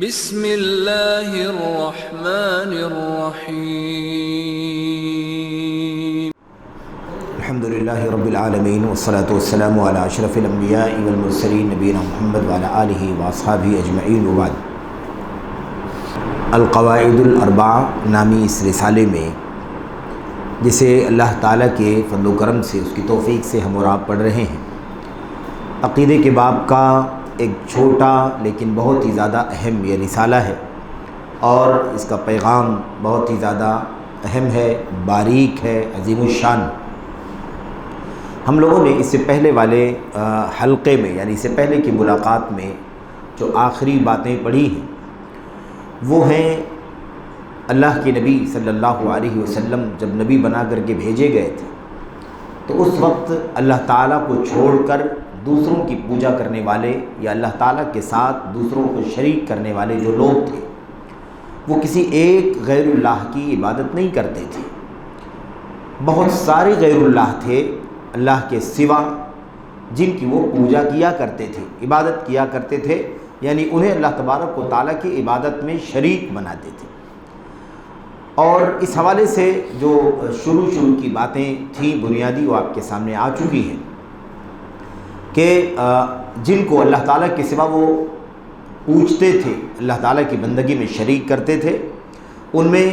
بسم اللہ الرحمن الرحیم الحمدللہ رب العالمین والصلاة والسلام علی اشرف الانبیاء والمرسلین نبینا محمد وعلی آلہ واصحابہ اجمعین وبعد۔ القواعد الاربعہ نامی اس رسالے میں، جسے اللہ تعالیٰ کے فضل و کرم سے، اس کی توفیق سے ہم اور آپ پڑھ رہے ہیں، عقیدے کے باب کا ایک چھوٹا لیکن بہت ہی زیادہ اہم یہ رسالہ ہے، اور اس کا پیغام بہت ہی زیادہ اہم ہے، باریک ہے، عظیم الشان۔ ہم لوگوں نے اس سے پہلے والے حلقے میں، یعنی اس سے پہلے کی ملاقات میں جو آخری باتیں پڑھی ہیں، وہ ہیں اللہ کے نبی صلی اللہ علیہ وسلم جب نبی بنا کر کے بھیجے گئے تھے، تو اس وقت اللہ تعالیٰ کو چھوڑ کر دوسروں کی پوجا کرنے والے یا اللہ تعالیٰ کے ساتھ دوسروں کو شریک کرنے والے جو لوگ تھے، وہ کسی ایک غیر اللہ کی عبادت نہیں کرتے تھے۔ بہت سارے غیر اللہ تھے اللہ کے سوا جن کی وہ پوجا کیا کرتے تھے، عبادت کیا کرتے تھے، یعنی انہیں اللہ تبارک و تعالیٰ کی عبادت میں شریک بناتے تھے۔ اور اس حوالے سے جو شروع کی باتیں تھیں بنیادی، وہ آپ کے سامنے آ چکی ہیں کہ جن کو اللہ تعالیٰ کے سوا وہ پوجتے تھے، اللہ تعالیٰ کی بندگی میں شریک کرتے تھے، ان میں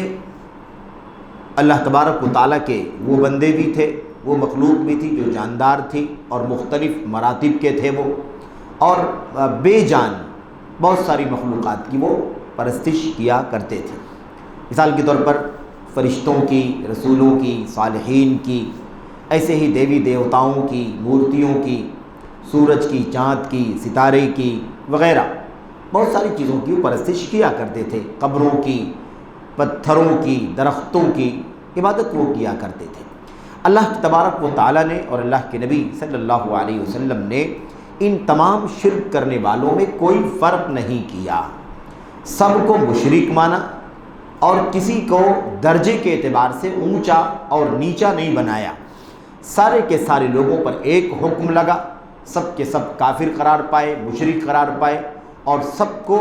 اللہ تبارک و تعالیٰ کے وہ بندے بھی تھے، وہ مخلوق بھی تھی جو جاندار تھی اور مختلف مراتب کے تھے وہ، اور بے جان بہت ساری مخلوقات کی وہ پرستش کیا کرتے تھے۔ مثال کے طور پر فرشتوں کی، رسولوں کی، صالحین کی، ایسے ہی دیوی دیوتاؤں کی، مورتیوں کی، سورج کی، چاند کی، ستارے کی وغیرہ بہت ساری چیزوں کی پرستش کیا کرتے تھے، قبروں کی، پتھروں کی، درختوں کی عبادت وہ کیا کرتے تھے۔ اللہ تبارک و تعالیٰ نے اور اللہ کے نبی صلی اللہ علیہ وسلم نے ان تمام شرک کرنے والوں میں کوئی فرق نہیں کیا، سب کو مشرک مانا، اور کسی کو درجے کے اعتبار سے اونچا اور نیچا نہیں بنایا۔ سارے کے سارے لوگوں پر ایک حکم لگا، سب کے سب کافر قرار پائے، مشرک قرار پائے، اور سب کو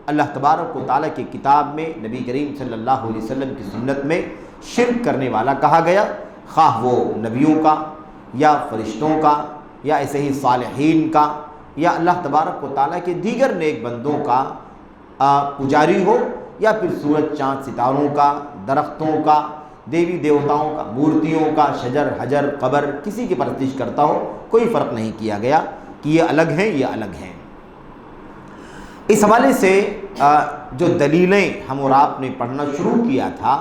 اللہ تبارک و تعالیٰ کی کتاب میں، نبی کریم صلی اللہ علیہ وسلم کی سنت میں شرک کرنے والا کہا گیا، خواہ وہ نبیوں کا یا فرشتوں کا یا ایسے ہی صالحین کا یا اللہ تبارک و تعالیٰ کے دیگر نیک بندوں کا پجاری ہو، یا پھر سورج چاند ستاروں کا، درختوں کا، دیوی دیوتاؤں کا، مورتیوں کا، شجر حجر قبر، کسی کی پرستش کرتا ہو، کوئی فرق نہیں کیا گیا کہ یہ الگ ہیں یہ الگ ہیں۔ اس حوالے سے جو دلیلیں ہم اور آپ نے پڑھنا شروع کیا تھا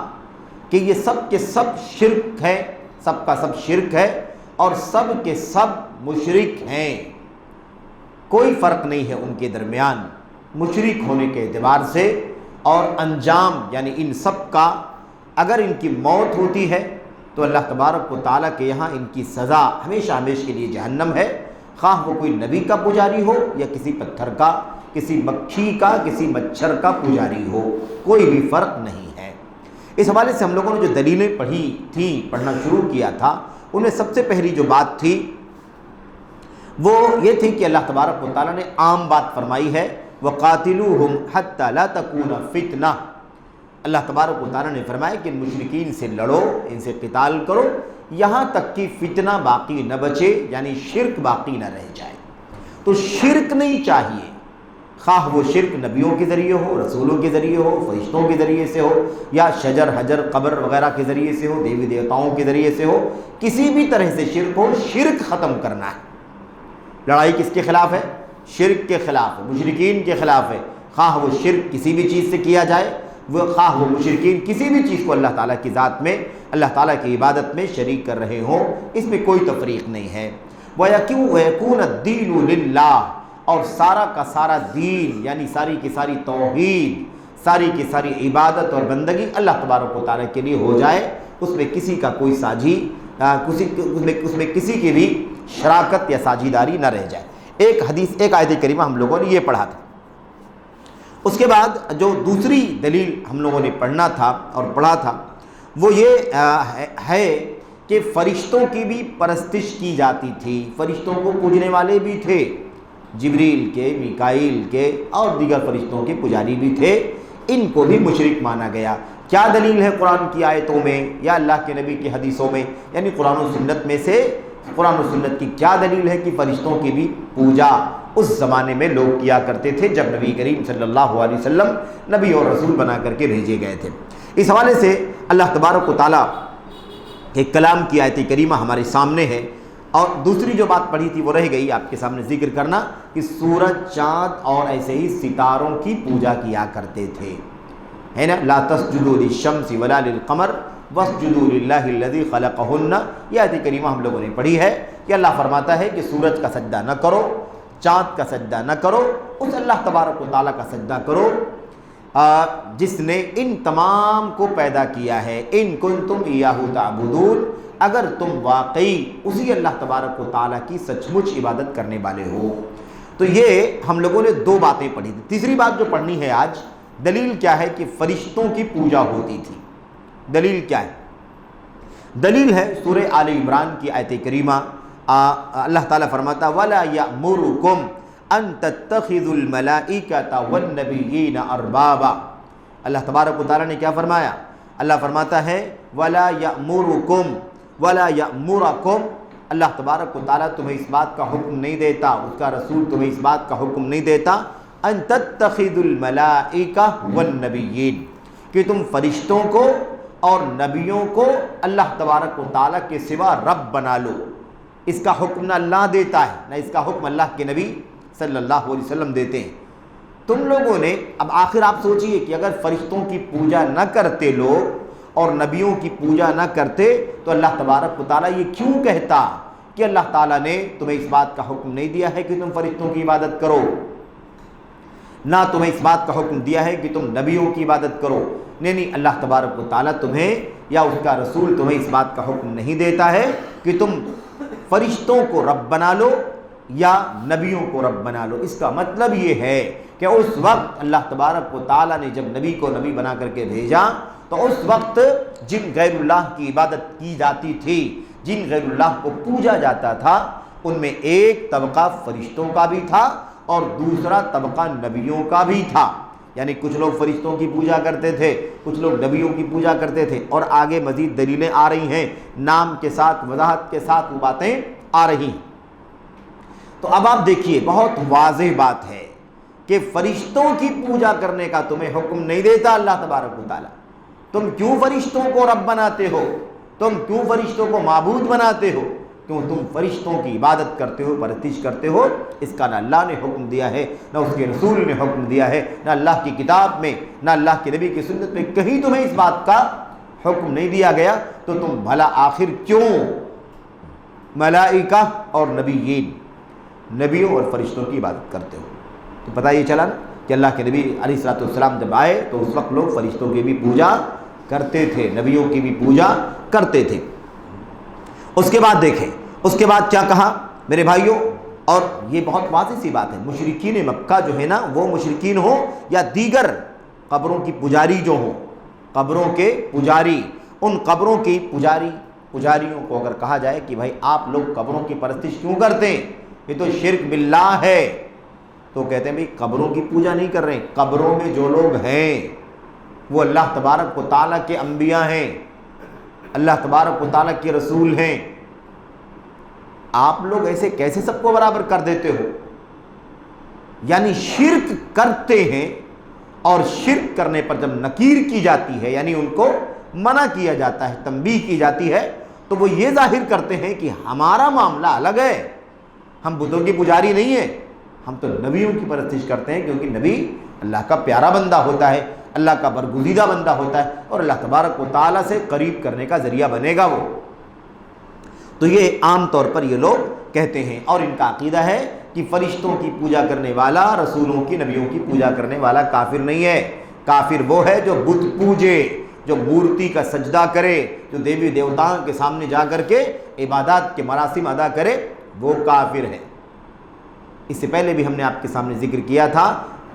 کہ یہ سب کے سب شرک ہے، سب کا سب شرک ہے، اور سب کے سب مشرک ہیں، کوئی فرق نہیں ہے ان کے درمیان مشرک ہونے کے اعتبار سے، اور انجام یعنی ان سب کا اگر ان کی موت ہوتی ہے تو اللہ تبارک و تعالیٰ کے یہاں ان کی سزا ہمیشہ ہمیشہ کے لیے جہنم ہے، خواہ وہ کوئی نبی کا پجاری ہو یا کسی پتھر کا، کسی مکھی کا، کسی مچھر کا پجاری ہو، کوئی بھی فرق نہیں ہے۔ اس حوالے سے ہم لوگوں نے جو دلیلیں پڑھی تھیں، پڑھنا شروع کیا تھا، ان میں سب سے پہلی جو بات تھی وہ یہ تھی کہ اللہ تبارک و تعالیٰ نے عام بات فرمائی ہے، وَقَاتِلُوهُمْ حَتَّى لَا تَكُونَ فِتْنَةٌ۔ اللہ تبارک و تعالیٰ نے فرمایا کہ مشرکین سے لڑو، ان سے قتال کرو، یہاں تک کہ فتنہ باقی نہ بچے، یعنی شرک باقی نہ رہ جائے۔ تو شرک نہیں چاہیے، خواہ وہ شرک نبیوں کے ذریعے ہو، رسولوں کے ذریعے ہو، فرشتوں کے ذریعے سے ہو، یا شجر حجر قبر وغیرہ کے ذریعے سے ہو، دیوی دیوتاؤں کے ذریعے سے ہو، کسی بھی طرح سے شرک ہو، شرک ختم کرنا ہے۔ لڑائی کس کے خلاف ہے؟ شرک کے خلاف ہے، مشرکین کے خلاف ہے، خواہ وہ شرک کسی بھی چیز سے کیا جائے، خواہ وہ مشرکین کسی بھی چیز کو اللہ تعالیٰ کی ذات میں، اللہ تعالیٰ کی عبادت میں شریک کر رہے ہوں، اس میں کوئی تفریق نہیں ہے۔ وَيَكُونَ الدِّينُ لِلَّهِ، اور سارا کا سارا دین یعنی ساری کی ساری توحید، ساری کی ساری عبادت اور بندگی اللہ تبارک و تعالیٰ کے لیے ہو جائے، اس میں کسی کا کوئی ساجی، اس میں کسی کی بھی شراکت یا ساجیداری نہ رہ جائے۔ ایک حدیث، ایک آیت کریمہ ہم لوگوں نے یہ پڑھا تھا۔ اس کے بعد جو دوسری دلیل ہم لوگوں نے پڑھنا تھا اور پڑھا تھا وہ یہ ہے کہ فرشتوں کی بھی پرستش کی جاتی تھی، فرشتوں کو پوجنے والے بھی تھے، جبریل کے، میکائیل کے اور دیگر فرشتوں کے پجاری بھی تھے، ان کو بھی مشرک مانا گیا۔ کیا دلیل ہے قرآن کی آیتوں میں یا اللہ کے نبی کی حدیثوں میں، یعنی قرآن و سنت میں سے قرآن و سنت کی کیا دلیل ہے کہ فرشتوں کی بھی پوجا اس زمانے میں لوگ کیا کرتے تھے جب نبی کریم صلی اللہ علیہ وسلم نبی اور رسول بنا کر کے بھیجے گئے تھے؟ اس حوالے سے اللہ تبارک و تعالیٰ کے کلام کی آیت کریمہ ہمارے سامنے ہے، اور دوسری جو بات پڑھی تھی وہ رہ گئی آپ کے سامنے ذکر کرنا کہ سورج، چاند اور ایسے ہی ستاروں کی پوجا کیا کرتے تھے، ہے نا؟ لا تسجدوا للشمس ولا للقمر واسجدوا للہ الذی خلقہن، یہ آیت کریمہ ہم لوگوں نے پڑھی ہے کہ اللہ فرماتا ہے کہ سورج کا سجدہ نہ کرو، چاند کا سجدہ نہ کرو، اس اللہ تبارک و تعالیٰ کا سجدہ کرو جس نے ان تمام کو پیدا کیا ہے۔ ان کنتم ایاہ تعبدون، اگر تم واقعی اسی اللہ تبارک و تعالیٰ کی سچ مچ عبادت کرنے والے ہو۔ تو یہ ہم لوگوں نے دو باتیں پڑھی تھی۔ تیسری بات جو پڑھنی ہے آج، دلیل کیا ہے کہ فرشتوں کی پوجا ہوتی تھی؟ دلیل کیا ہے؟ دلیل ہے سورہ آل عمران کی آیت کریمہ، اللہ تعالیٰ فرماتا وَلَا يَأْمُرُكُمْ أَن تَتَّخِذُوا الْمَلَائِكَةَ وَالنَّبِيِّينَ أَرْبَابًا۔ اللہ تبارک و تعالیٰ نے کیا فرمایا؟ اللہ فرماتا ہے وَلَا يَأْمُرُكُمْ وَلَا يَأْمُرَكُمْ، اللہ تبارک و تعالیٰ تمہیں اس بات کا حکم نہیں دیتا، اس کا رسول تمہیں اس بات کا حکم نہیں دیتا ان تتخذوا الملائکہ والنبیین، کہ تم فرشتوں کو اور نبیوں کو اللہ تبارک و تعالیٰ کے سوا رب بنا لو۔ اس کا حکم نہ اللہ دیتا ہے، نہ اس کا حکم اللہ کے نبی صلی اللہ علیہ وسلم دیتے ہیں۔ تم لوگوں نے اب آخر آپ سوچئے کہ اگر فرشتوں کی پوجا نہ کرتے لوگ اور نبیوں کی پوجا نہ کرتے تو اللہ تبارک و تعالیٰ یہ کیوں کہتا کہ اللہ تعالیٰ نے تمہیں اس بات کا حکم نہیں دیا ہے کہ تم فرشتوں کی عبادت کرو، نہ تمہیں اس بات کا حکم دیا ہے کہ تم نبیوں کی عبادت کرو؟ نہیں، اللہ تبارک و تعالیٰ تمہیں یا اس کا رسول تمہیں اس بات کا حکم نہیں دیتا ہے کہ تم فرشتوں کو رب بنا لو یا نبیوں کو رب بنا لو۔ اس کا مطلب یہ ہے کہ اس وقت اللہ تبارک و تعالیٰ نے جب نبی کو نبی بنا کر کے بھیجا تو اس وقت جن غیر اللہ کی عبادت کی جاتی تھی، جن غیر اللہ کو پوجا جاتا تھا، ان میں ایک طبقہ فرشتوں کا بھی تھا اور دوسرا طبقہ نبیوں کا بھی تھا۔ یعنی کچھ لوگ فرشتوں کی پوجا کرتے تھے، کچھ لوگ نبیوں کی پوجا کرتے تھے، اور آگے مزید دلیلیں آ رہی ہیں، نام کے ساتھ وضاحت کے ساتھ وہ باتیں آ رہی ہیں۔ تو اب آپ دیکھیے بہت واضح بات ہے کہ فرشتوں کی پوجا کرنے کا تمہیں حکم نہیں دیتا اللہ تبارک و تعالیٰ۔ تم کیوں فرشتوں کو رب بناتے ہو؟ تم کیوں فرشتوں کو معبود بناتے ہو؟ کیوں تم فرشتوں کی عبادت کرتے ہو، پرستش کرتے ہو؟ اس کا نہ اللہ نے حکم دیا ہے، نہ اس کے رسول نے حکم دیا ہے، نہ اللہ کی کتاب میں، نہ اللہ کے نبی کی سنت میں کہیں تمہیں اس بات کا حکم نہیں دیا گیا، تو تم بھلا آخر کیوں ملائکہ اور نبیین، نبیوں اور فرشتوں کی عبادت کرتے ہو؟ تو پتہ یہ چلا نا کہ اللہ کے نبی علیہ الصلوۃ والسلام جب آئے تو اس وقت لوگ فرشتوں کی بھی پوجا کرتے تھے، نبیوں کی بھی پوجا کرتے تھے۔ اس کے بعد دیکھیں، اس کے بعد کیا کہا میرے بھائیوں، اور یہ بہت واضح سی بات ہے، مشرکین مکہ جو ہے نا، وہ مشرکین ہوں یا دیگر قبروں کی پجاری جو ہوں، قبروں کے پجاری، ان قبروں کی پجاریوں کو اگر کہا جائے کہ بھائی آپ لوگ قبروں کی پرستش کیوں کرتے ہیں، یہ تو شرک باللہ ہے، تو کہتے ہیں بھائی قبروں کی پوجا نہیں کر رہے ہیں، قبروں میں جو لوگ ہیں وہ اللہ تبارک و تعالیٰ کے انبیاء ہیں، اللہ تبارک و تعالیٰ کے رسول ہیں، آپ لوگ ایسے کیسے سب کو برابر کر دیتے ہو؟ یعنی شرک کرتے ہیں، اور شرک کرنے پر جب نکیر کی جاتی ہے، یعنی ان کو منع کیا جاتا ہے، تنبیہ کی جاتی ہے، تو وہ یہ ظاہر کرتے ہیں کہ ہمارا معاملہ الگ ہے، ہم بتوں کی پجاری نہیں ہیں، ہم تو نبیوں کی پرستش کرتے ہیں، کیونکہ نبی اللہ کا پیارا بندہ ہوتا ہے، اللہ کا برگزیدہ بندہ ہوتا ہے، اور اللہ تبارک و تعالیٰ سے قریب کرنے کا ذریعہ بنے گا وہ۔ تو یہ عام طور پر یہ لوگ کہتے ہیں، اور ان کا عقیدہ ہے کہ فرشتوں کی پوجا کرنے والا رسولوں کی، نبیوں کی پوجا کرنے والا کافر نہیں ہے، کافر وہ ہے جو بت پوجے، جو مورتی کا سجدہ کرے، جو دیوی دیوتاؤں کے سامنے جا کر کے عبادات کے مراسم ادا کرے، وہ کافر ہے۔ اس سے پہلے بھی ہم نے آپ کے سامنے ذکر کیا تھا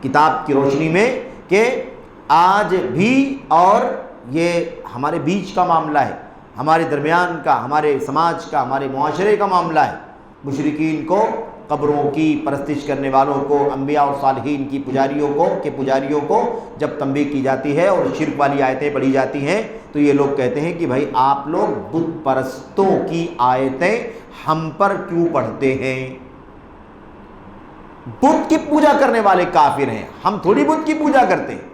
کتاب کی روشنی میں کہ آج بھی، اور یہ ہمارے بیچ کا معاملہ ہے، ہمارے درمیان کا، ہمارے سماج کا، ہمارے معاشرے کا معاملہ ہے، مشرکین کو قبروں کی پرستش کرنے والوں کو، انبیاء اور صالحین کی پجاریوں کو جب تنبیہ کی جاتی ہے اور شرک والی آیتیں پڑھی جاتی ہیں تو یہ لوگ کہتے ہیں کہ بھائی آپ لوگ بت پرستوں کی آیتیں ہم پر کیوں پڑھتے ہیں؟ بت کی پوجا کرنے والے کافر ہیں، ہم تھوڑی بت کی پوجا کرتے ہیں،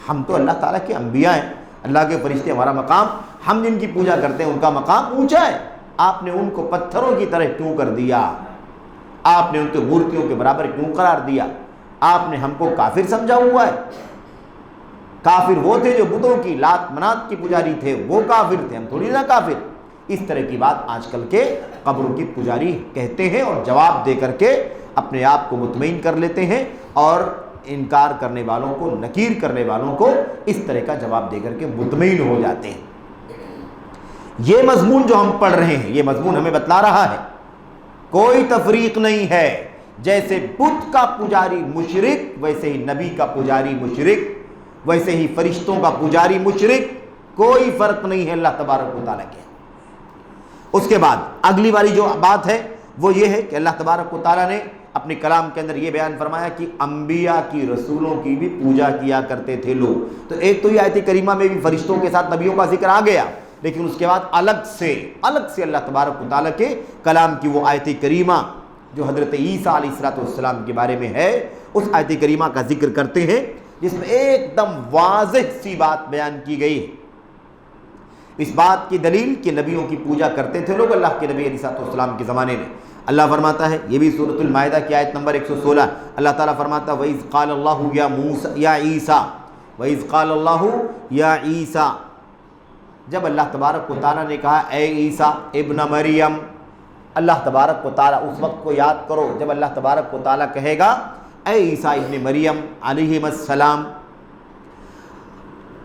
ہم تو اللہ تعالیٰ کے انبیاء ہیں، اللہ کے فرشتے، ہمارا مقام، ہم جن کی پوجا کرتے ہیں ان کا مقام اونچا ہے، آپ نے ان کو پتھروں کی طرح کیوں کر دیا؟ آپ نے ان کو مورتیوں کے برابر کیوں قرار دیا؟ آپ نے ہم کو کافر سمجھا ہوا ہے؟ کافر وہ تھے جو بتوں کی، لات منات کی پجاری تھے، وہ کافر تھے، ہم تھوڑی نہ کافر۔ اس طرح کی بات آج کل کے قبروں کی پجاری کہتے ہیں اور جواب دے کر کے اپنے آپ کو مطمئن کر لیتے ہیں، اور انکار کرنے والوں کو، نکیر کرنے والوں کو اس طرح کا جواب دے کر کے مطمئن ہو جاتے ہیں۔ یہ مضمون جو ہم پڑھ رہے ہیں، یہ مضمون ہمیں بتلا رہا ہے کوئی تفریق نہیں ہے، جیسے بت کا پجاری مشرک ویسے ہی نبی کا پجاری مشرک، ویسے ہی فرشتوں کا پجاری مشرک، کوئی فرق نہیں ہے اللہ تبارک و تعالیٰ کے۔ اس کے بعد اگلی والی جو بات ہے وہ یہ ہے کہ اللہ تبارک و تعالیٰ نے اپنے کلام کے اندر یہ بیان فرمایا کہ انبیاء کی، رسولوں کی بھی پوجا کیا کرتے تھے لوگ۔ تو ایک تو یہ آیت کریمہ میں بھی فرشتوں کے ساتھ نبیوں کا ذکر آ گیا، لیکن اس کے بعد الگ سے اللہ تبارک و تعالیٰ کے کلام کی وہ آیت کریمہ جو حضرت عیسیٰ علیہ السلام کے بارے میں ہے، اس آیت کریمہ کا ذکر کرتے ہیں، جس میں ایک دم واضح سی بات بیان کی گئی ہے، اس بات کی دلیل کہ نبیوں کی پوجا کرتے تھے لوگ اللہ کے نبی علیہ السلام کے زمانے میں۔ اللہ فرماتا ہے، یہ بھی سورۃ المائدہ کی آیت نمبر 116، اللہ تعالیٰ فرماتا ہے وَإِذْ قَالَ اللَّهُ يَا عِيسَىٰ وَإِذْ قَالَ اللَّهُ يَا عِيسَىٰ، جب اللہ تبارک و تعالیٰ نے کہا اے عیسیٰ ابن مریم، اللہ تبارک و تعالیٰ اس وقت کو یاد کرو جب اللہ تبارک و تعالیٰ کہے گا اے عیسیٰ ابن مریم علیہ السلام،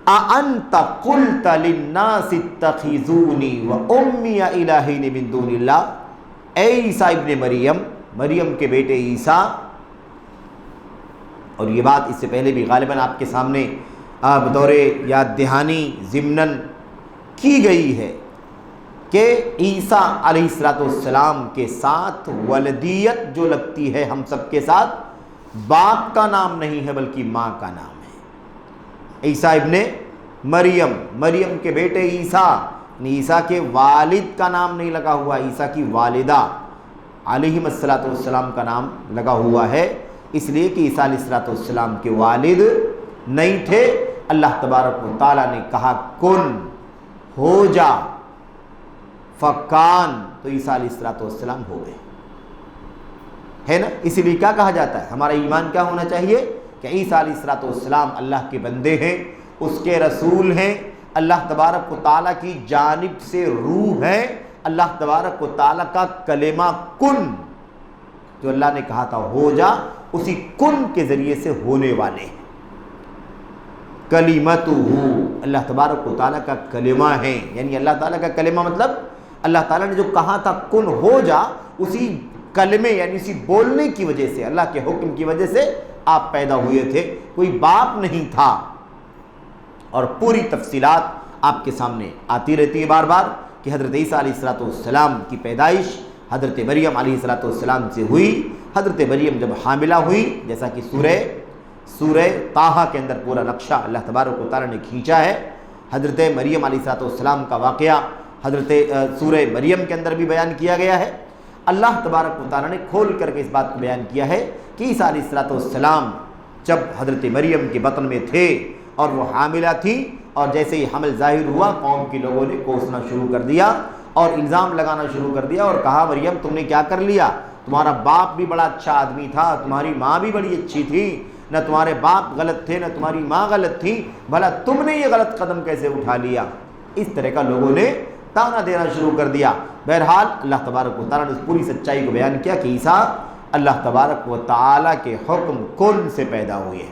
أَأَنْتَ قُلْتَ لِلنَّاسِ اتَّخِذُونِي وَأُمِّيَ إِلَٰهَيْنِ مِن دُونِ اللَّهِ، اے عیسیٰ ابن مریم کے بیٹے عیسیٰ، اور یہ بات اس سے پہلے بھی غالباً آپ کے سامنے بطور یاد دہانی ضمناً کی گئی ہے کہ عیسیٰ علیہ السلام کے ساتھ ولدیت جو لگتی ہے ہم سب کے ساتھ، باپ کا نام نہیں ہے بلکہ ماں کا نام ہے۔ عیسیٰ ابن مریم کے بیٹے عیسیٰ کے والد کا نام نہیں لگا ہوا، عیسیٰ کی والدہ علیہ السلام کا نام لگا ہوا ہے، اس لیے کہ عیسیٰ علیہ السلام کے والد نہیں تھے۔ اللہ تبارک و تعالیٰ نے کہا کن، ہو جا، فکان، تو عیسیٰ علیہ السلام ہو گئے، ہے نا۔ اسی لیے کیا کہا جاتا ہے، ہمارا ایمان کیا ہونا چاہیے کہ عیسیٰ علیہ السلام اللہ کے بندے ہیں، اس کے رسول ہیں، اللہ تبارک و تعالیٰ کی جانب سے روح ہے، اللہ تبارک و تعالیٰ کا کلمہ کن جو اللہ نے کہا تھا ہو جا، اسی کن کے ذریعے سے ہونے والے ہیں۔ کلمتہ، اللہ تبارک و تعالیٰ کا کلمہ ہے، یعنی اللہ تعالیٰ کا کلمہ مطلب اللہ تعالیٰ نے جو کہا تھا کن ہو جا، اسی کلمے یعنی اسی بولنے کی وجہ سے، اللہ کے حکم کی وجہ سے آپ پیدا ہوئے تھے، کوئی باپ نہیں تھا۔ اور پوری تفصیلات آپ کے سامنے آتی رہتی ہے بار بار کہ حضرت عیسیٰ علیہ السلام کی پیدائش حضرت مریم علیہ السلام سے ہوئی۔ حضرت مریم جب حاملہ ہوئی، جیسا کہ سورہ طٰہٰ کے اندر پورا نقشہ اللہ تبارک و تعالیٰ نے کھینچا ہے، حضرت مریم علیہ السلام کا واقعہ حضرت سورہ مریم کے اندر بھی بیان کیا گیا ہے۔ اللہ تبارک و تعالیٰ نے کھول کر کے اس بات کو بیان کیا ہے کہ عیسیٰ علیہ السلام جب حضرت مریم کے بطن میں تھے اور وہ حاملہ تھی، اور جیسے ہی حمل ظاہر ہوا قوم کے لوگوں نے کوسنا شروع کر دیا اور الزام لگانا شروع کر دیا، اور کہا مریم تم نے کیا کر لیا، تمہارا باپ بھی بڑا اچھا آدمی تھا، تمہاری ماں بھی بڑی اچھی تھی، نہ تمہارے باپ غلط تھے نہ تمہاری ماں غلط تھی، بھلا تم نے یہ غلط قدم کیسے اٹھا لیا۔ اس طرح کا لوگوں نے تانا دینا شروع کر دیا۔ بہرحال اللہ تبارک و تعالیٰ نے اس پوری سچائی کو بیان کیا کہ عیسیٰ اللہ تبارک و تعالیٰ کے حکم کن سے پیدا ہوئے۔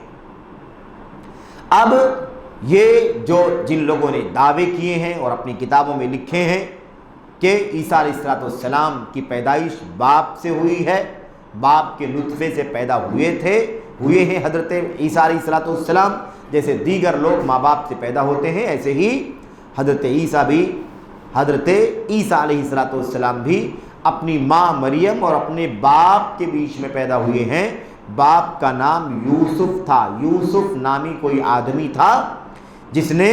اب یہ جو جن لوگوں نے دعوے کیے ہیں اور اپنی کتابوں میں لکھے ہیں کہ عیسیٰ علیہ السلام کی پیدائش باپ سے ہوئی ہے، باپ کے نطفے سے پیدا ہوئے ہیں حضرت عیسیٰ علیہ السلام، جیسے دیگر لوگ ماں باپ سے پیدا ہوتے ہیں، ایسے ہی حضرت عیسیٰ علیہ السلام بھی اپنی ماں مریم اور اپنے باپ کے بیچ میں پیدا ہوئے ہیں۔ باپ کا نام یوسف تھا، یوسف نامی کوئی آدمی تھا جس نے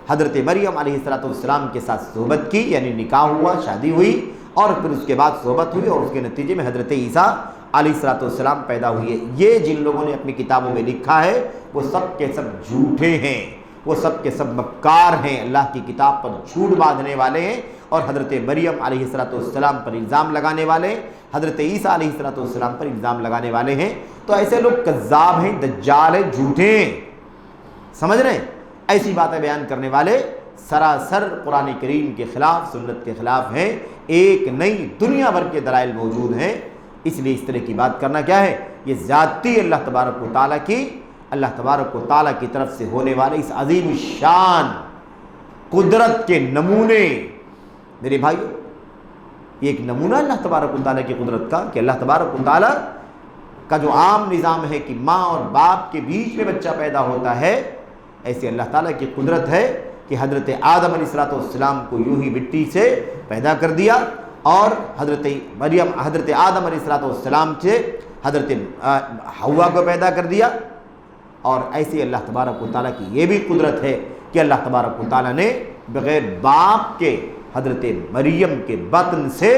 حضرت مریم علیہ السلام کے ساتھ صحبت کی، یعنی نکاح ہوا، شادی ہوئی، اور پھر اس کے بعد صحبت ہوئی، اور اس کے نتیجے میں حضرت عیسیٰ علیہ السلام پیدا ہوئے۔ یہ جن لوگوں نے اپنی کتابوں میں لکھا ہے وہ سب کے سب جھوٹے ہیں، وہ سب کے سب مکار ہیں، اللہ کی کتاب پر جھوٹ باندھنے والے ہیں، اور حضرت مریم علیہ السلام پر الزام لگانے والے ہیں، حضرت عیسیٰ علیہ السلام پر الزام لگانے والے ہیں۔ تو ایسے لوگ کذاب ہیں، دجال ہیں، جھوٹے ہیں، سمجھ رہے ہیں؟ ایسی باتیں بیان کرنے والے سراسر قرآن کریم کے خلاف، سنت کے خلاف ہیں۔ ایک نئی دنیا بھر کے دلائل موجود ہیں، اس لیے اس طرح کی بات کرنا کیا ہے؟ یہ ذاتی اللہ تبارک و تعالیٰ کی، اللہ تبارک و تعالیٰ کی طرف سے ہونے والے اس عظیم الشان قدرت کے نمونے۔ میرے بھائیو، یہ ایک نمونہ اللہ تبارک و تعالیٰ کی قدرت کا، کہ اللہ تبارک و تعالیٰ کا جو عام نظام ہے کہ ماں اور باپ کے بیچ میں بچہ پیدا ہوتا ہے، ایسے اللہ تعالیٰ کی قدرت ہے کہ حضرت آدم علیہ السلام کو یوں ہی مٹی سے پیدا کر دیا، اور حضرت آدم علیہ السلام سے حضرت حوا کو پیدا کر دیا۔ اور ایسے اللہ تبارک و تعالیٰ کی یہ بھی قدرت ہے کہ اللہ تبارک و تعالیٰ نے بغیر باپ کے حضرت مریم کے بطن سے